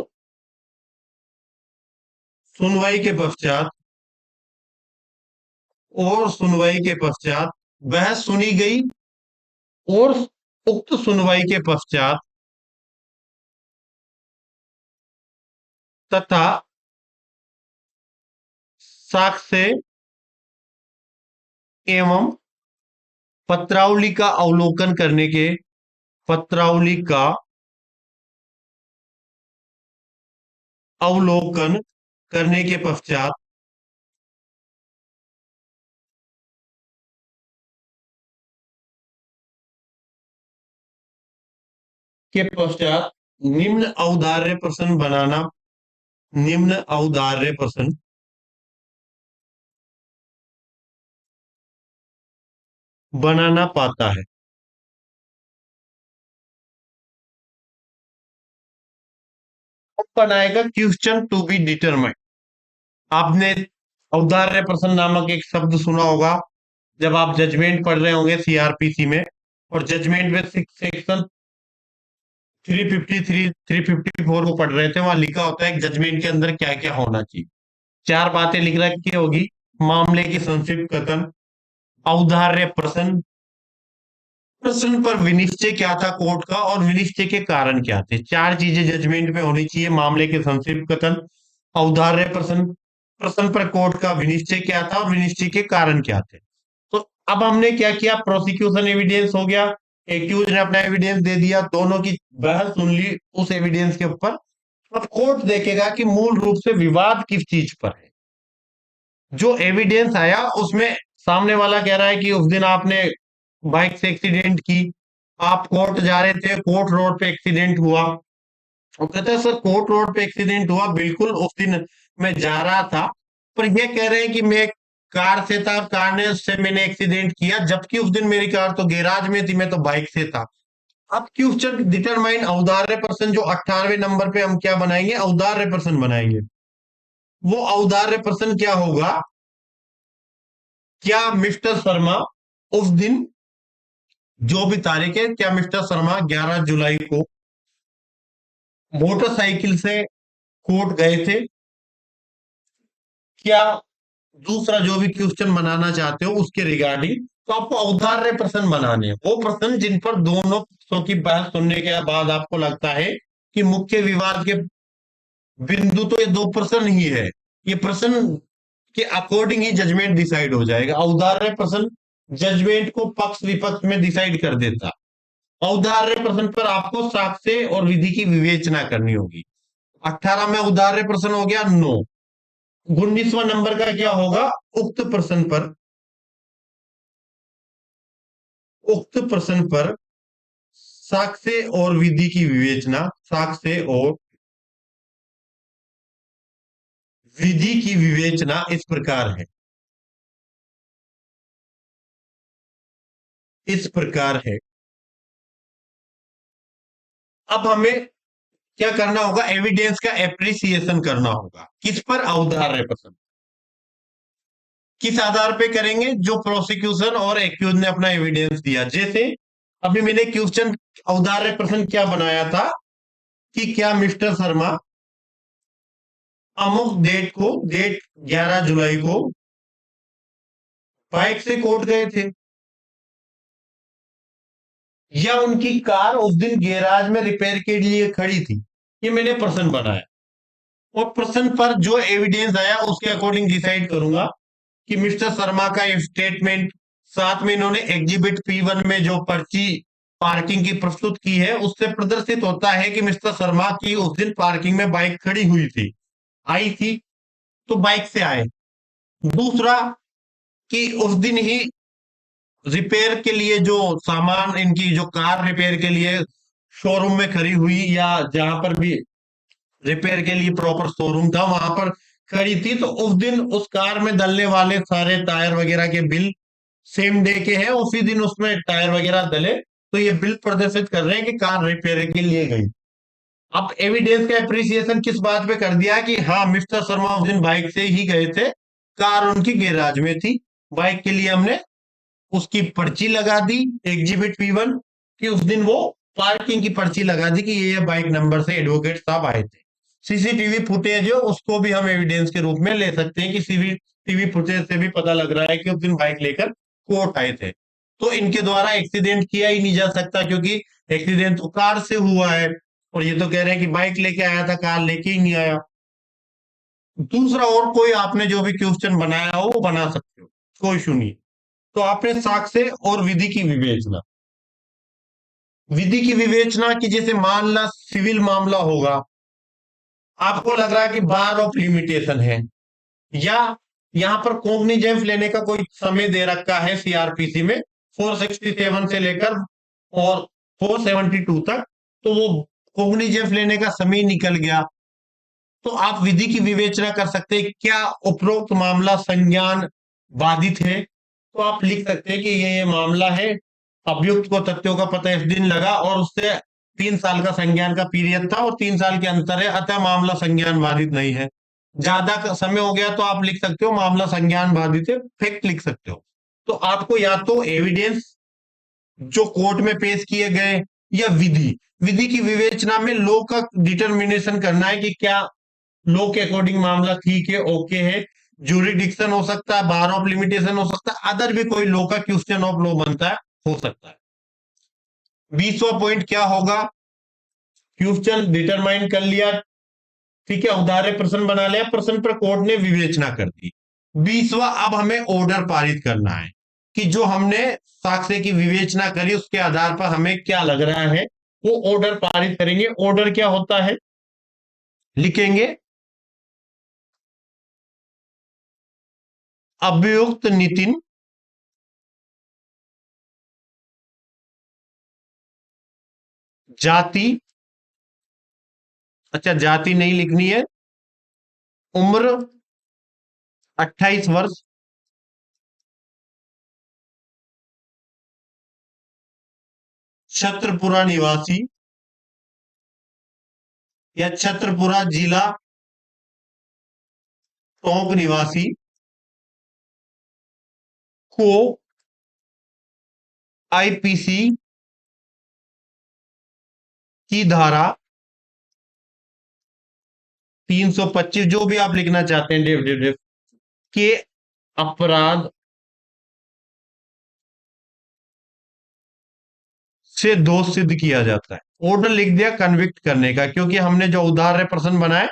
सुनवाई के पश्चात, और सुनवाई के पश्चात बहस सुनी गई और उक्त सुनवाई के पश्चात तथा साक्ष्य एवं पत्रावली का अवलोकन करने के, पत्रावली का अवलोकन करने के पश्चात निम्न औदार्य प्रश्न बनाना, निम्न औदार्य प्रश्न बनाना पाता है। अब बनाएगा क्वेश्चन टू बी डिटरमाइंड। आपने औदार्य प्रश्न नामक एक शब्द सुना होगा जब आप जजमेंट पढ़ रहे होंगे सीआरपीसी में, और जजमेंट में सेक्शन 353 354 को पढ़ रहे थे, वहां लिखा होता है जजमेंट के अंदर क्या क्या होना चाहिए। चार बातें लिख रखी होगी। मामले की संक्षिप्त कथन, औदार्य प्रश्न, प्रश्न पर विनिश्चय क्या था कोर्ट का और विनिश्चय के कारण क्या थे। चार चीजें जजमेंट में होनी चाहिए। मामले के संक्षिप्त कथन, औदार्य प्रश्न, प्रश्न पर कोर्ट का विनिश्चय क्या था और विनिश्चय के कारण क्या थे। तो अब हमने क्या किया? प्रोसिक्यूशन एविडेंस हो गया, एक्यूज ने अपना एविडेंस दे दिया, दोनों की बहस सुन ली उस एविडेंस के ऊपर। अब कोर्ट देखेगा कि मूल रूप से विवाद किस चीज पर है। जो एविडेंस आया उसमें सामने वाला कह रहा है कि उस दिन आपने बाइक से एक्सीडेंट की, आप कोर्ट जा रहे थे, कोर्ट रोड पे एक्सीडेंट हुआ। वो कहते हैं सर कोर्ट रोड पे एक्सीडेंट हुआ, बिल्कुल उस दिन मैं जा रहा था, पर ये कह रहे हैं कि मैं कार से था, कार ने से मैंने एक्सीडेंट किया, जबकि उस दिन मेरी कार तो गैराज में थी, मैं तो बाइक से था। अब क्वेश्चन डिटरमाइन औदार्य पर्सन, जो 98वें नंबर पे हम क्या बनाएंगे? औदार्य पर्सन बनाएंगे। वो औदार्य पर्सन क्या होगा? क्या मिस्टर शर्मा उस दिन, जो भी तारीख है, क्या मिस्टर शर्मा 11 जुलाई को मोटरसाइकिल से कोर्ट गए थे? क्या दूसरा जो भी क्वेश्चन बनाना चाहते हो उसके रिगार्डिंग, तो आपको औदार्य प्रश्न बनाने हैं। वो प्रश्न जिन पर दोनों पक्षों की बहस सुनने के बाद आपको लगता है कि मुख्य विवाद के बिंदु तो ये दो प्रश्न ही है, ये प्रश्न के अकॉर्डिंग ही जजमेंट डिसाइड हो जाएगा। औदार्य प्रश्न जजमेंट को पक्ष विपक्ष में डिसाइड कर देता। औदार्य प्रश्न पर आपको साक्ष्य और विधि की विवेचना करनी होगी। 18 में औदार्य प्रश्न हो गया, नो। 19वां नंबर का क्या होगा? उक्त प्रश्न पर, उक्त प्रश्न पर साक्ष्य और विधि की विवेचना, साक्ष्य और विधि की विवेचना इस प्रकार है, इस प्रकार है। अब हमें क्या करना होगा? एविडेंस का एप्रिसिएशन करना होगा। किस पर? औदार्य प्रश्न। किस आधार पे करेंगे? जो प्रोसिक्यूशन और एक्यूज ने अपना एविडेंस दिया। जैसे अभी मैंने क्वेश्चन औदार्य प्रश्न क्या बनाया था कि क्या मिस्टर शर्मा अमुक डेट 11 जुलाई को बाइक से कोर्ट गए थे, या उनकी कार उस दिन गैराज में रिपेयर के लिए खड़ी थी। ये मैंने प्रश्न बनाया, और प्रश्न पर जो एविडेंस आया उसके अकॉर्डिंग डिसाइड करूंगा कि मिस्टर शर्मा का स्टेटमेंट, साथ में इन्होंने एग्जिबिट P1 में जो पर्ची पार्किंग की प्रस्तुत की है उससे प्रदर्शित होता है कि मिस्टर शर्मा की उस दिन पार्किंग में बाइक खड़ी हुई थी, आई थी, तो बाइक से आए। दूसरा, कि उस दिन ही रिपेयर के लिए जो सामान, इनकी जो कार रिपेयर के लिए शोरूम में खड़ी हुई, या जहां पर भी रिपेयर के लिए प्रॉपर शोरूम था वहां पर खड़ी थी, तो उस दिन उस कार में डलने वाले सारे टायर वगैरह के बिल सेम डे के हैं, उसी दिन उसमें टायर वगैरह डले, तो ये बिल प्रदर्शित कर रहे हैं कि कार रिपेयर के लिए गई। अब एविडेंस का एप्रिसिएशन किस बात पे कर दिया कि हाँ मिस्टर शर्मा उस दिन बाइक से ही गए थे, कार उनकी गैराज में थी। बाइक के लिए हमने उसकी पर्ची लगा दी, एग्जिबिट P1 कि उस दिन वो पार्किंग की पर्ची लगा दी कि ये बाइक नंबर से एडवोकेट साहब आए थे। सीसीटीवी फुटेज है उसको भी हम एविडेंस के रूप में ले सकते हैं कि सीसीटीवी फुटेज से भी पता लग रहा है कि उस दिन बाइक लेकर कोर्ट आए थे। तो इनके द्वारा एक्सीडेंट किया ही नहीं जा सकता, क्योंकि एक्सीडेंट तो कार से हुआ है, और ये तो कह रहे हैं कि बाइक लेके आया था, कार लेके ही नहीं आया। दूसरा, और कोई आपने जो भी क्वेश्चन बनाया हो वो बना सकते हो, कोई इशू नहीं। तो आपने साक्ष्य और विधि की विवेचना, विधि की विवेचना की, जैसे मान ला सिविल मामला होगा, आपको लग रहा है कि बार ऑफ लिमिटेशन है, या यहां पर कॉग्निजेंस लेने का कोई समय दे रखा है सीआरपीसी में 467 से लेकर और 472 तक, तो वो कॉग्निजेंस लेने का समय निकल गया, तो आप विधि की विवेचना कर सकते हैं क्या उपरोक्त मामला संज्ञान बाधित है। तो आप लिख सकते हैं कि ये मामला है, अभियुक्त को तथ्यों का पता इस दिन लगा और उससे 3 साल का संज्ञान का पीरियड था और 3 साल के अंतर है, अतः मामला संज्ञान बाधित नहीं है। ज्यादा समय हो गया तो आप लिख सकते हो मामला संज्ञान बाधित है, फैक्ट लिख सकते हो। तो आपको या तो एविडेंस जो कोर्ट में पेश किए गए, या विधि, विधि की विवेचना में लॉ का डिटर्मिनेशन करना है कि क्या लॉ के अकॉर्डिंग मामला ठीक है, ओके है, जुरिडिक्शन हो सकता है, बार ऑफ लिमिटेशन हो सकता है, अदर भी कोई लॉ का क्वेश्चन ऑफ लॉ बनता है, हो सकता है। 20वां पॉइंट क्या होगा, क्वेश्चन डिटरमाइन कर लिया, ठीक है, उदाहरण प्रश्न बना लिया, प्रश्न पर कोर्ट ने विवेचना कर दी। 20वां, अब हमें ऑर्डर पारित करना है कि जो हमने साक्ष्य की विवेचना करी उसके आधार पर हमें क्या लग रहा है, वो ऑर्डर पारित करेंगे। ऑर्डर क्या होता है, लिखेंगे, अभियुक्त नितिन जाति, अच्छा जाति नहीं लिखनी है, उम्र 28 वर्ष, छत्रपुरा निवासी या छत्रपुरा जिला टोंक निवासी, को आईपीसी की धारा 325, जो भी आप लिखना चाहते हैं, डेव डेव डेव, के अपराध से दोष सिद्ध किया जाता है। ऑर्डर लिख दिया कन्विक्ट करने का, क्योंकि हमने जो उदाहरण प्रश्न बनाए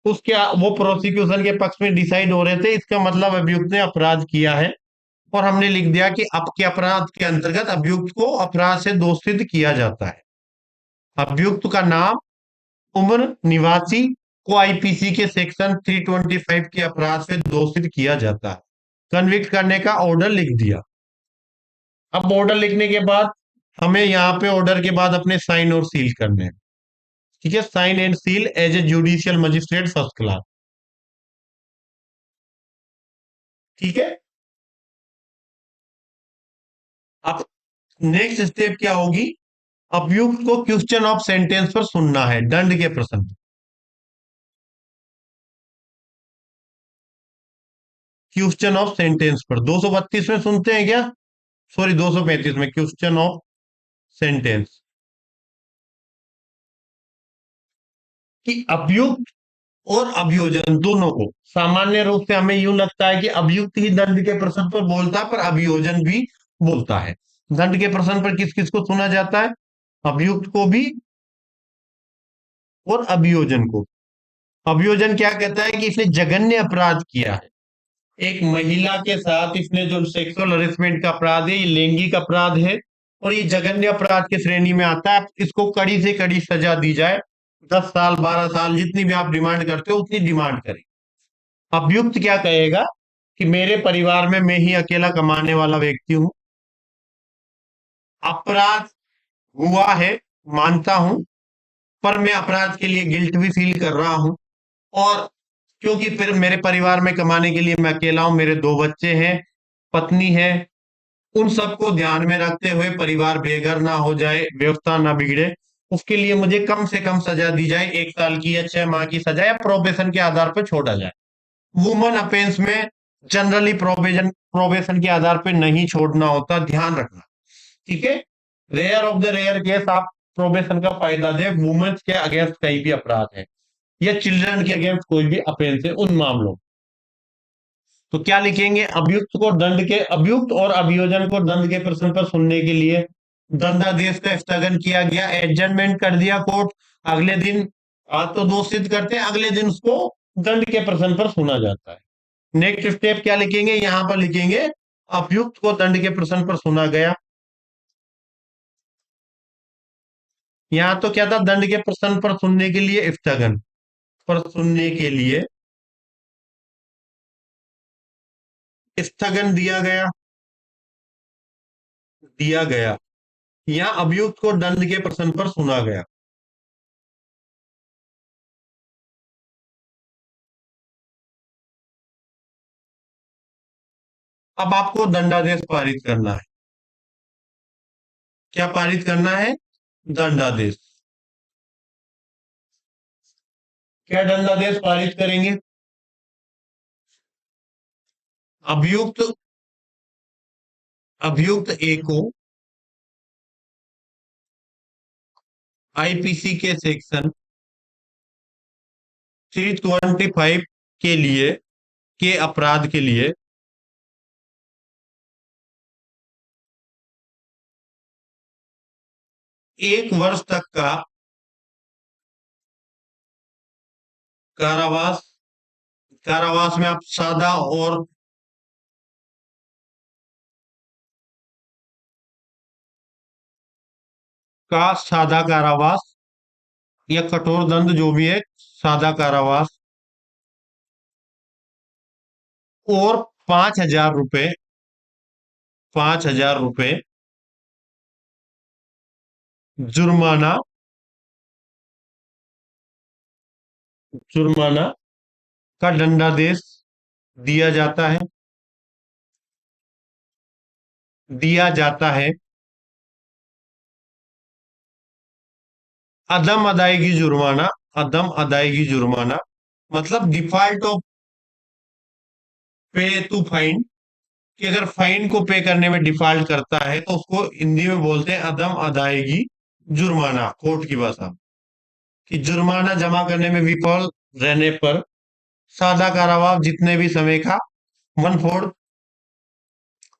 उसके वो प्रोसिक्यूशन के पक्ष में डिसाइड हो रहे थे, इसका मतलब अभियुक्त ने अपराध किया है, और हमने लिख दिया कि आपके अपराध के अंतर्गत अभियुक्त को अपराध से दोष सिद्ध किया जाता है। अभियुक्त का नाम, उम्र, निवासी, को आईपीसी के सेक्शन 325 के अपराध से दोष सिद्ध किया जाता है। कन्विक्ट करने का ऑर्डर लिख दिया। अब ऑर्डर लिखने के बाद हमें यहाँ पे ऑर्डर के बाद अपने साइन और सील करने हैं, ठीक है, sign and seal as a judicial magistrate first class, ठीक है। अब नेक्स्ट स्टेप क्या होगी, अभियुक्त को क्वेश्चन ऑफ सेंटेंस पर सुनना है, दंड के प्रश्न, क्वेश्चन ऑफ सेंटेंस पर 232 में सुनते हैं क्या, सॉरी 235 में, क्वेश्चन ऑफ सेंटेंस। कि अभियुक्त और अभियोजन दोनों को, सामान्य रूप से हमें यूं लगता है कि अभियुक्त ही दंड के प्रश्न पर बोलता है, पर अभियोजन भी बोलता है। दंड के प्रश्न पर किस किस को सुना जाता है? अभियुक्त को भी और अभियोजन को। अभियोजन क्या कहता है कि इसने जघन्य अपराध किया है, एक महिला के साथ इसने जो सेक्सुअल हरेसमेंट का अपराध है, ये लैंगिक अपराध है और ये जघन्य अपराध की श्रेणी में आता है। इसको कड़ी से कड़ी सजा दी जाए, 10 साल 12 साल जितनी भी आप डिमांड करते हो उतनी डिमांड करें। अभियुक्त क्या कहेगा कि मेरे परिवार में मैं ही अकेला कमाने वाला व्यक्ति हूं, अपराध हुआ है मानता हूं, पर मैं अपराध के लिए गिल्ट भी फील कर रहा हूं, और क्योंकि फिर मेरे परिवार में कमाने के लिए मैं अकेला हूं, मेरे 2 बच्चे हैं, पत्नी है, उन सबको ध्यान में रखते हुए परिवार बेघर ना हो जाए, व्यवस्था ना बिगड़े, उसके लिए मुझे कम से कम सजा दी जाए, 1 साल की या 6 माह की सजा या प्रोबेशन के आधार पर छोड़ा जाए। वुमन अफेंस में जनरली प्रोबेशन प्रोबेशन के आधार पर नहीं छोड़ना होता, ध्यान रखना। ठीक है, rare of the rare case आप प्रोबेशन का फायदा दे वुमेन्स के अगेंस्ट कहीं भी अपराध है या चिल्ड्रन के अगेंस्ट कोई भी अफेंस है, उन मामलों। तो क्या लिखेंगे? अभियुक्त और अभियोजन को दंड के प्रश्न पर सुनने के लिए दंडादेश का स्थगन किया गया, एडजमेंट कर दिया कोर्ट। अगले दिन, आज तो दोष सिद्ध करते हैं, अगले दिन उसको दंड के प्रश्न पर सुना जाता है। नेक्स्ट स्टेप क्या लिखेंगे? यहां पर लिखेंगे अभियुक्त को दंड के प्रश्न पर सुना गया। यहां तो क्या था? दंड के प्रश्न पर सुनने के लिए स्थगन, पर सुनने के लिए स्थगन दिया गया, दिया गया। यहां अभियुक्त को दंड के प्रश्न पर सुना गया। अब आपको दंडादेश पारित करना है। क्या पारित करना है? दंडादेश। क्या दंडादेश पारित करेंगे? अभियुक्त अभियुक्त ए को आईपीसी के सेक्शन 325 के लिए, के अपराध के लिए 1 वर्ष तक का कारावास, कारावास में आप सादा और का सादा कारावास या कठोर दंड जो भी है, सादा कारावास, और 5,000 रुपए, 5,000 रुपए जुर्माना, जुर्माना का दंडादेश दिया जाता है, दिया जाता है। अदम अदायगी जुर्माना, अदम अदायगी जुर्माना मतलब डिफॉल्ट ऑफ पे टू फाइन, कि अगर फाइन को पे करने में डिफॉल्ट करता है तो उसको हिंदी में बोलते हैं अदम अदायगी जुर्माना, कोर्ट की भाषा, कि जुर्माना जमा करने में विफल रहने पर सादा कारावास जितने भी समय का 1/4,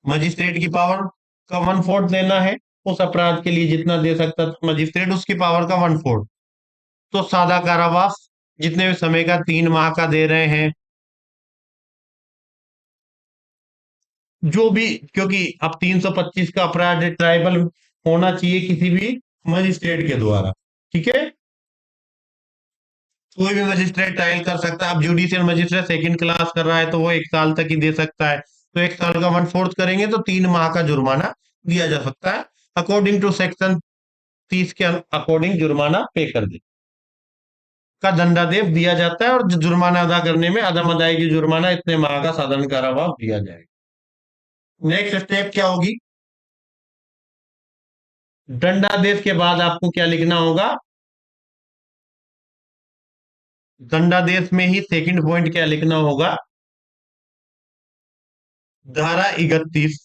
मजिस्ट्रेट की पावर का 1/4 देना है, उस अपराध के लिए जितना दे सकता था मजिस्ट्रेट, उसकी पावर का 1/4। तो सादा कारावास जितने भी समय का 3 माह का दे रहे हैं, जो भी, क्योंकि अब 325 का अपराध ट्राइबल होना चाहिए किसी भी मजिस्ट्रेट के द्वारा। ठीक है, कोई भी मजिस्ट्रेट ट्रायल कर सकता है। अब जुडिशियल मजिस्ट्रेट सेकंड क्लास कर रहा है तो वो 1 साल तक ही दे सकता है, तो 1 साल का 1/4 करेंगे तो 3 माह का जुर्माना दिया जा सकता है, अकॉर्डिंग टू सेक्शन 30 के अकॉर्डिंग जुर्माना पे कर दे का दंडादेश दिया जाता है, और जुर्माना अदा करने में अदम अदायगी जुर्माना इतने माह का साधारण कारावास दिया जाएगा। नेक्स्ट स्टेप क्या होगी? दंडादेश के बाद आपको क्या लिखना होगा? दंडादेश में ही सेकंड पॉइंट क्या लिखना होगा? धारा 31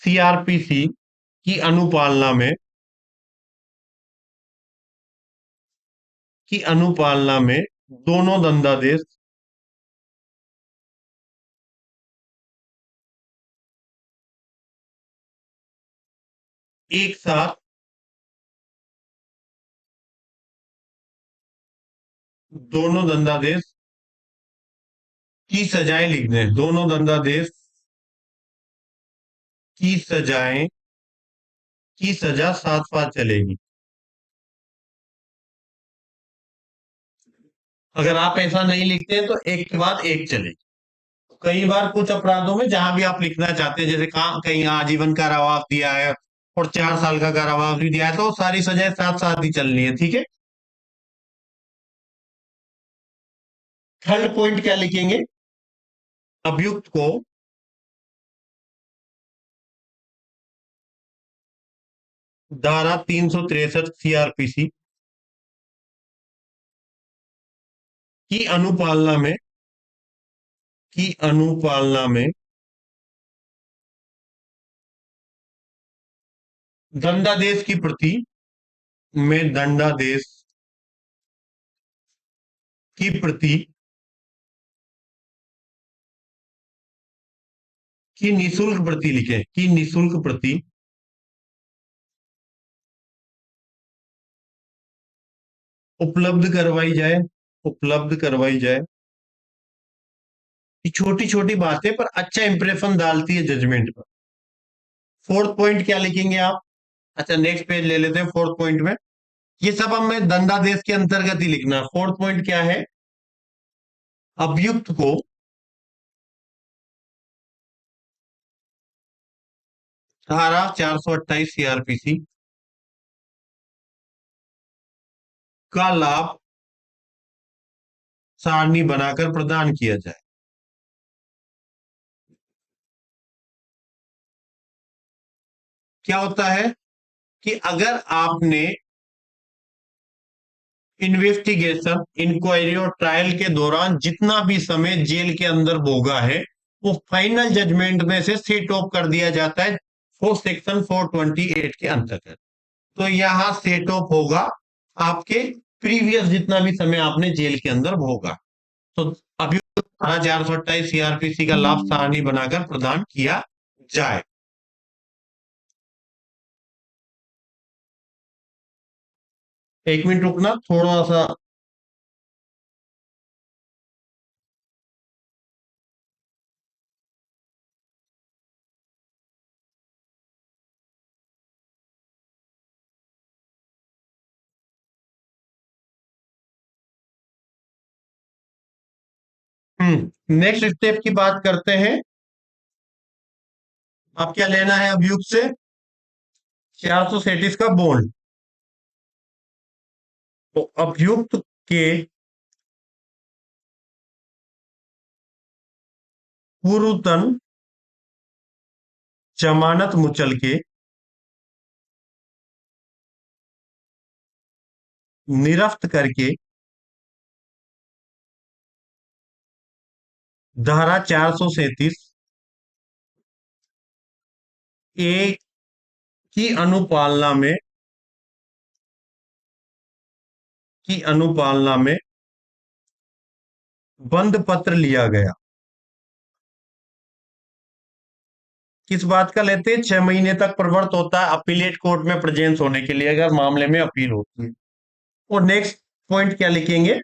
सीआरपीसी की अनुपालना में की अनुपालना में दोनों दंडादेश एक साथ दोनों दंडादेश की सजाएं लिख दें, दोनों दंडादेश की सजाएं की सजा साथ साथ चलेगी। अगर आप ऐसा नहीं लिखते हैं तो एक के बाद एक चलेगी। कई बार कुछ अपराधों में जहां भी आप लिखना चाहते हैं, जैसे कहाँ कहीं आजीवन कारावास दिया है और 4 साल का कारावास भी दिया है, तो सारी सजाएं साथ साथ ही चलनी है, ठीक है। थर्ड पॉइंट क्या लिखेंगे? अभियुक्त को धारा 363 सीआरपीसी की अनुपालना में की अनुपालना में दंडादेश की प्रति में दंडादेश की प्रति की निशुल्क प्रति लिखें, की निशुल्क प्रति उपलब्ध करवाई जाए, उपलब्ध करवाई जाए। ये छोटी छोटी बातें पर अच्छा इंप्रेशन डालती है जजमेंट पर। फोर्थ पॉइंट क्या लिखेंगे आप? अच्छा, नेक्स्ट पेज ले लेते हैं। फोर्थ पॉइंट में ये सब हमें दंडादेश के अंतर्गत ही लिखना है। फोर्थ पॉइंट क्या है? अभियुक्त को धारा 428 सीआरपीसी का लाभ सारणी बनाकर प्रदान किया जाए। क्या होता है कि अगर आपने इन्वेस्टिगेशन, इंक्वायरी और ट्रायल के दौरान जितना भी समय जेल के अंदर भोगा है, वो फाइनल जजमेंट में से सेट ऑफ कर दिया जाता है फोर सेक्शन 428 के अंतर्गत। तो यहां सेट ऑफ होगा आपके प्रीवियस जितना भी समय आपने जेल के अंदर भोगा। तो अभी 428 सीआरपीसी का लाभ सारणी बनाकर प्रदान किया जाए। एक मिनट रुकना थोड़ा सा। नेक्स्ट स्टेप की बात करते हैं। अब क्या लेना है अभियुक्त से? 437 का बॉन्ड। तो अभियुक्त के पूर्वतन जमानत मुचल के निरस्त करके धारा 437 ए की अनुपालना में बंद पत्र लिया गया। किस बात का लेते हैं? 6 महीने तक प्रवर्त होता है अपीलेट कोर्ट में प्रेजेंस होने के लिए, अगर मामले में अपील होती है। और नेक्स्ट पॉइंट क्या लिखेंगे?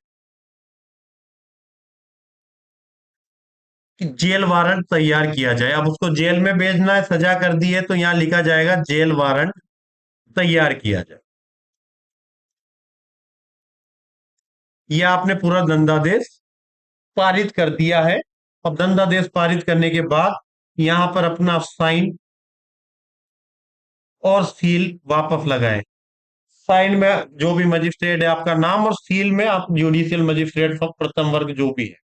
कि जेल वारंट तैयार किया जाए। अब उसको जेल में भेजना है, सजा कर दी है, तो यहां लिखा जाएगा जेल वारंट तैयार किया जाए। यह आपने पूरा दंडादेश पारित कर दिया है। अब दंडादेश पारित करने के बाद यहां पर अपना साइन और सील वापस लगाए। साइन में जो भी मजिस्ट्रेट है आपका नाम, और सील में आप जुडिशियल मजिस्ट्रेट ऑफ प्रथम वर्ग जो भी है।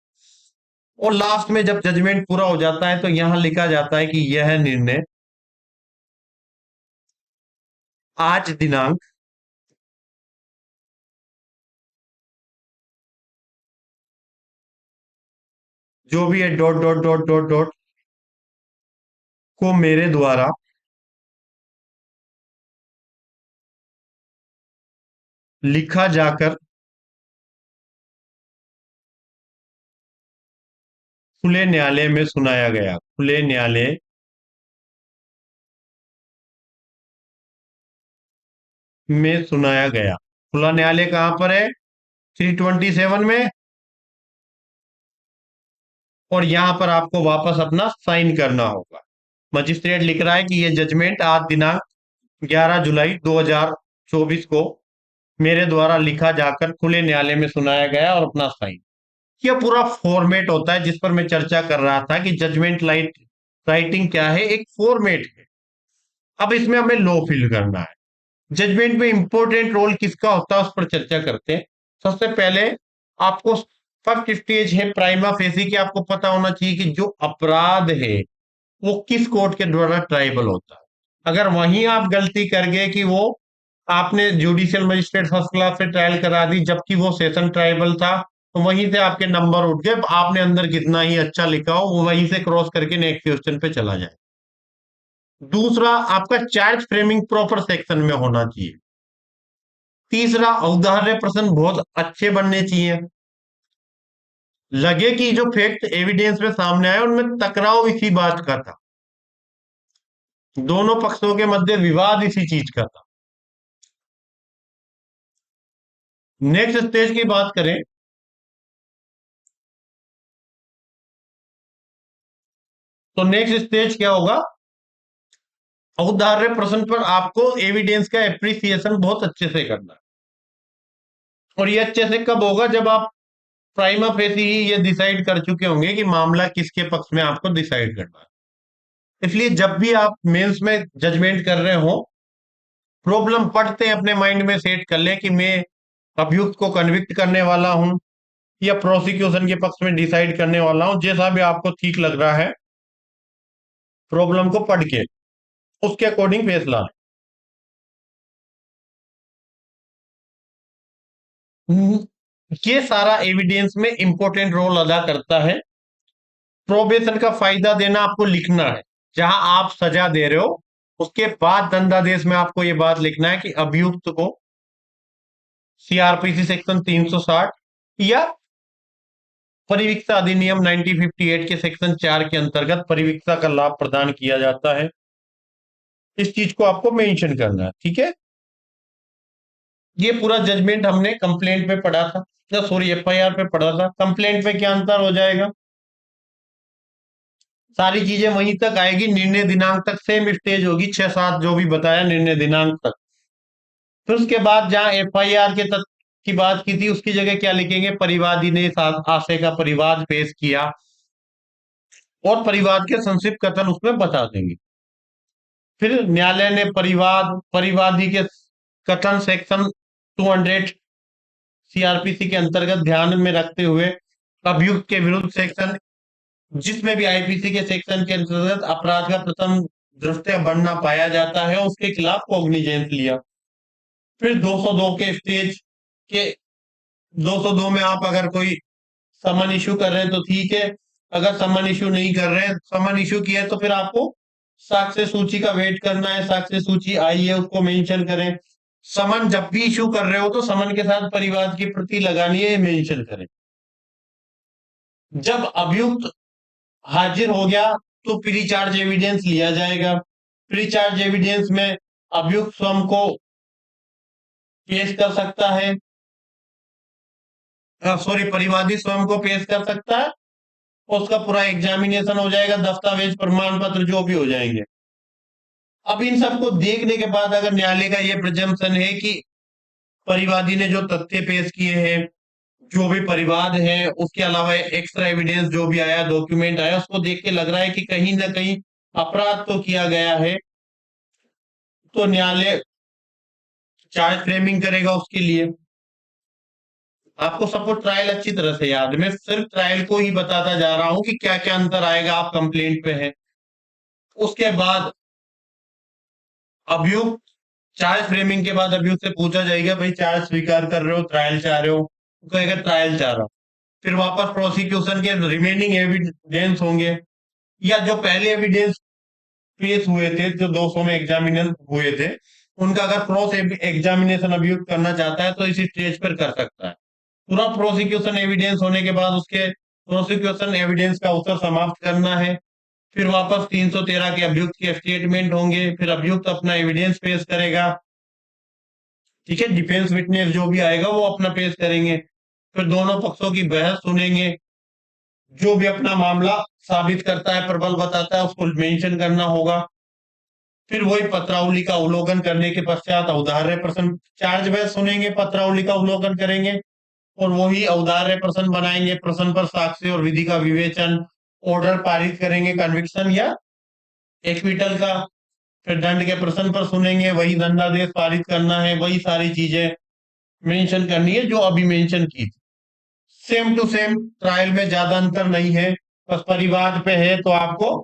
और लास्ट में जब जजमेंट पूरा हो जाता है तो यहां लिखा जाता है कि यह निर्णय आज दिनांक जो भी है dot dot dot dot dot को मेरे द्वारा लिखा जाकर खुले न्यायालय में सुनाया गया, खुले न्यायालय में सुनाया गया। खुला न्यायालय कहां पर है? 327 में। और यहां पर आपको वापस अपना साइन करना होगा। मजिस्ट्रेट लिख रहा है कि यह जजमेंट आज दिनांक 11 जुलाई 2024 को मेरे द्वारा लिखा जाकर खुले न्यायालय में सुनाया गया, और अपना साइन। यह पूरा फॉर्मेट होता है जिस पर मैं चर्चा कर रहा था कि जजमेंट राइटिंग क्या है, एक फॉर्मेट है। अब इसमें हमें लॉ फिल करना है। जजमेंट में इंपॉर्टेंट रोल किसका होता है उस पर चर्चा करते हैं। सबसे पहले आपको फर्स्ट स्टेज है प्राइमा फेसी की, आपको पता होना चाहिए कि जो अपराध है वो किस कोर्ट के द्वारा ट्राइबल होता है। अगर वहीं आप गलती कर गए कि वो आपने जुडिशियल मजिस्ट्रेट फर्स्ट क्लास से ट्रायल करा दी जबकि वो सेशन ट्राइबल था, तो वहीं से आपके नंबर उठ गए। आपने अंदर कितना ही अच्छा लिखा हो वो वहीं से क्रॉस करके नेक्स्ट क्वेश्चन पे चला जाए। दूसरा, आपका चार्ज फ्रेमिंग प्रॉपर सेक्शन में होना चाहिए। तीसरा, औदार्य प्रश्न बहुत अच्छे बनने चाहिए। लगे कि जो फैक्ट एविडेंस में सामने आए उनमें टकराव इसी बात का था, दोनों पक्षों के मध्य विवाद इसी चीज का था। नेक्स्ट स्टेज की बात करें तो नेक्स्ट स्टेज क्या होगा? औदार्य प्रश्न पर आपको एविडेंस का एप्रिसिएशन बहुत अच्छे से करना है। और ये अच्छे से कब होगा? जब आप प्राइमा फेसी ही ये डिसाइड कर चुके होंगे कि मामला किसके पक्ष में आपको डिसाइड करना है। इसलिए जब भी आप मेंस में जजमेंट कर रहे हो, प्रॉब्लम पढ़ते हैं अपने माइंड में सेट कर ले कि मैं अभियुक्त को कन्विक्ट करने वाला हूं या प्रोसिक्यूशन के पक्ष में डिसाइड करने वाला हूं। जैसा भी आपको ठीक लग रहा है, प्रॉब्लम को पढ़ के उसके अकॉर्डिंग फैसला लें। ये सारा एविडेंस में इंपॉर्टेंट रोल अदा करता है। प्रोबेशन का फायदा देना आपको लिखना है। जहां आप सजा दे रहे हो उसके बाद दंडादेश में आपको यह बात लिखना है कि अभियुक्त को सीआरपीसी सेक्शन 360 या परिवीक्षा अधिनियम 1958 के सेक्शन 4 के अंतर्गत परिवीक्षा का लाभ प्रदान किया जाता है। इस चीज को आपको मेंशन करना है, ठीक है। ये पूरा जजमेंट हमने कंप्लेंट पे पढ़ा था, या सॉरी एफआईआर पे पढ़ा था। कंप्लेंट पे क्या अंतर हो जाएगा? सारी चीजें वहीं तक आएगी, निर्णय दिनांक तक सेम स्टेज होगी, 6-7 जो भी बताया निर्णय दिनांक तक। फिर उसके बाद जहां एफआईआर के तथ्य की बात की थी उसकी जगह क्या लिखेंगे? परिवादी ने आशय का परिवाद पेश किया, और परिवाद के संक्षिप्त कथन उसमें बता देंगे। फिर न्यायालय ने परिवादी के कथन सेक्शन 200 सीआरपीसी के अंतर्गत ध्यान में रखते हुए अभियुक्त के विरुद्ध सेक्शन, जिसमें भी आईपीसी के सेक्शन के अंतर्गत अपराध का प्रथम दृष्टया बढ़ना पाया जाता है, उसके खिलाफ कॉग्निजेंस लिया। फिर 202 के स्टेज के 202 में आप अगर कोई समन इशू कर रहे हैं तो ठीक है। अगर समन इशू नहीं कर रहे हैं, समन इशू किया है तो फिर आपको साक्ष्य सूची का वेट करना है। साक्ष्य सूची आई है उसको मेंशन करें। समन जब भी इशू कर रहे हो तो समन के साथ परिवाद की प्रति लगानी है, मेंशन करें। जब अभियुक्त हाजिर हो गया तो प्री चार्ज एविडेंस लिया जाएगा। प्री चार्ज एविडेंस में अभियुक्त स्वयं को पेश कर सकता है, सॉरी परिवादी स्वयं को पेश कर सकता है। उसका पूरा एग्जामिनेशन हो जाएगा, दस्तावेज प्रमाण पत्र जो भी हो जाएंगे। अब इन सबको देखने के बाद अगर न्यायालय का यह प्रिजम्पशन है कि परिवादी ने जो तथ्य पेश किए हैं, जो भी परिवाद है, उसके अलावा एक्स्ट्रा एविडेंस जो भी आया, डॉक्यूमेंट आया, उसको देख के लग रहा है कि कहीं ना कहीं अपराध तो किया गया है, तो न्यायालय चार्ज फ्रेमिंग करेगा उसके लिए। आपको सबको ट्रायल अच्छी तरह से याद है, मैं सिर्फ ट्रायल को ही बताता जा रहा हूं कि क्या क्या अंतर आएगा, आप कंप्लेंट पे है। उसके बाद अभियुक्त, चार्ज फ्रेमिंग के बाद अभियुक्त से पूछा जाएगा भाई चार्ज स्वीकार कर रहे हो, ट्रायल चाह रहे हो? वो कहेगा ट्रायल चाह रहा हूं। फिर वापस प्रोसिक्यूशन के रिमेनिंग एविडेंस होंगे, या जो पहले एविडेंस पेश हुए थे, जो 200 में एग्जामिनेशन हुए थे, उनका अगर क्रॉस एग्जामिनेशन अभियुक्त करना चाहता है तो इसी स्टेज पर कर सकता है। पूरा प्रोसिक्यूशन एविडेंस होने के बाद उसके प्रोसिक्यूशन एविडेंस का उत्तर समाप्त करना है, फिर वापस 313 के अभियुक्त के स्टेटमेंट होंगे, फिर अभियुक्त अपना एविडेंस पेश करेगा, ठीक है, डिफेंस विटनेस जो भी आएगा वो अपना पेश करेंगे, फिर दोनों पक्षों की बहस सुनेंगे, जो भी अपना मामला साबित करता है, प्रबल बताता है, उसको मेंशन करना होगा, फिर वही पत्रावली का अवलोकन करने के पश्चात औदार्य प्रश्न चार्ज बहस सुनेंगे, पत्रावली का अवलोकन करेंगे और वही औदार्य प्रश्न बनाएंगे, प्रश्न पर साक्ष्य और विधि का विवेचन, ऑर्डर पारित करेंगे कन्विक्शन या एक्विटल का, फिर दंड के प्रश्न पर सुनेंगे, वही दंडादेश पारित करना है, वही सारी चीजें मेंशन करनी है जो अभी मेंशन की थी। सेम टू सेम, ट्रायल में ज्यादा अंतर नहीं है, बस परिवाद पे है तो आपको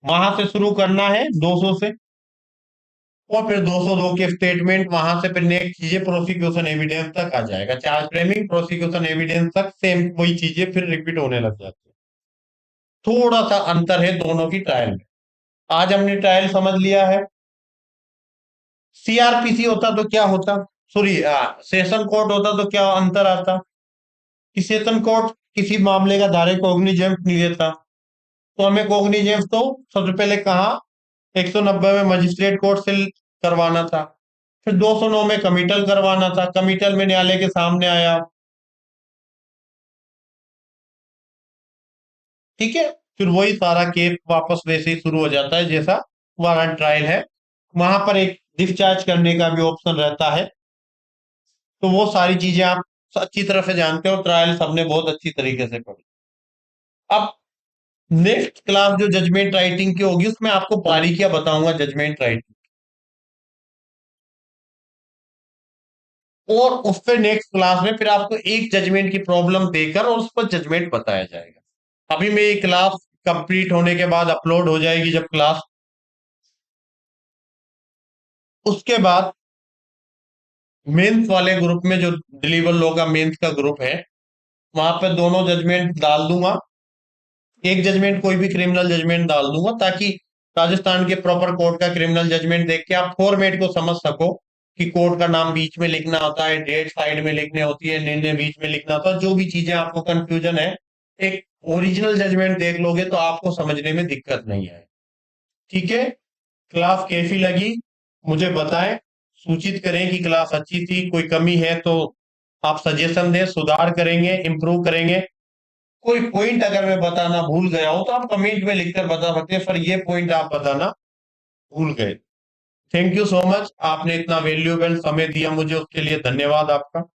वहां से शुरू करना है 200 से, और फिर 202 के स्टेटमेंट, वहां से फिर नेक्स्ट चीजें प्रोसिक्यूशन एविडेंस तक आ जाएगा, चार्ज फ्रेमिंग प्रोसिक्यूशन एविडेंस तक सेम वही चीजें फिर रिपीट होने लग जाती है। थोड़ा सा अंतर है दोनों की ट्रायल में। आज हमने ट्रायल समझ लिया है। सीआरपीसी होता तो क्या होता, सॉरी सेशन कोर्ट होता तो क्या अंतर आता कि सेशन कोर्ट किसी मामले का धारे कोग्निजेंस नहीं देता, तो हमें कोग्निजेंस तो सबसे पहले कहा 190 में मजिस्ट्रेट कोर्ट से करवाना था, फिर 209 में कमिटल करवाना था, कमिटल में न्यायालय के सामने आया, ठीक है, फिर वही सारा केस वापस वैसे ही शुरू हो जाता है जैसा वारंट ट्रायल है। वहां पर एक डिस्चार्ज करने का भी ऑप्शन रहता है, तो वो सारी चीजें आप अच्छी तरह से जानते हो, ट्रायल सबने बहुत अच्छी तरीके से पढ़ी। अब नेक्स्ट क्लास जो जजमेंट राइटिंग की होगी उसमें आपको बारीकियां बताऊंगा जजमेंट राइटिंग, और उस पर नेक्स्ट क्लास में फिर आपको एक जजमेंट की प्रॉब्लम देकर और उस पर जजमेंट बताया जाएगा। अभी मेरी क्लास कंप्लीट होने के बाद अपलोड हो जाएगी जब क्लास, उसके बाद मेंस वाले ग्रुप में जो डिलीवर लॉ का मेंस का ग्रुप है वहां पर दोनों जजमेंट डाल दूंगा, एक जजमेंट कोई भी क्रिमिनल जजमेंट डाल दूंगा ताकि राजस्थान के प्रॉपर कोर्ट का क्रिमिनल जजमेंट देख के आप फॉर्मेट को समझ सको कि कोर्ट का नाम बीच में लिखना होता है, डेट साइड में लिखनी होती है, निर्णय बीच में लिखना होता है, जो भी चीजें आपको कंफ्यूजन है एक ओरिजिनल जजमेंट देख लोगे तो आपको समझने में दिक्कत नहीं है। ठीक है, क्लास कैसी लगी मुझे बताएं, सूचित करें कि क्लास अच्छी थी, कोई कमी है तो आप सजेशन दें, सुधार करेंगे, इम्प्रूव करेंगे। कोई पॉइंट अगर मैं बताना भूल गया हूं तो आप कमेंट में लिखकर बता सकते हैं सर ये पॉइंट आप बताना भूल गए। थैंक यू सो मच, आपने इतना वैल्यूएबल समय दिया मुझे, उसके लिए धन्यवाद आपका।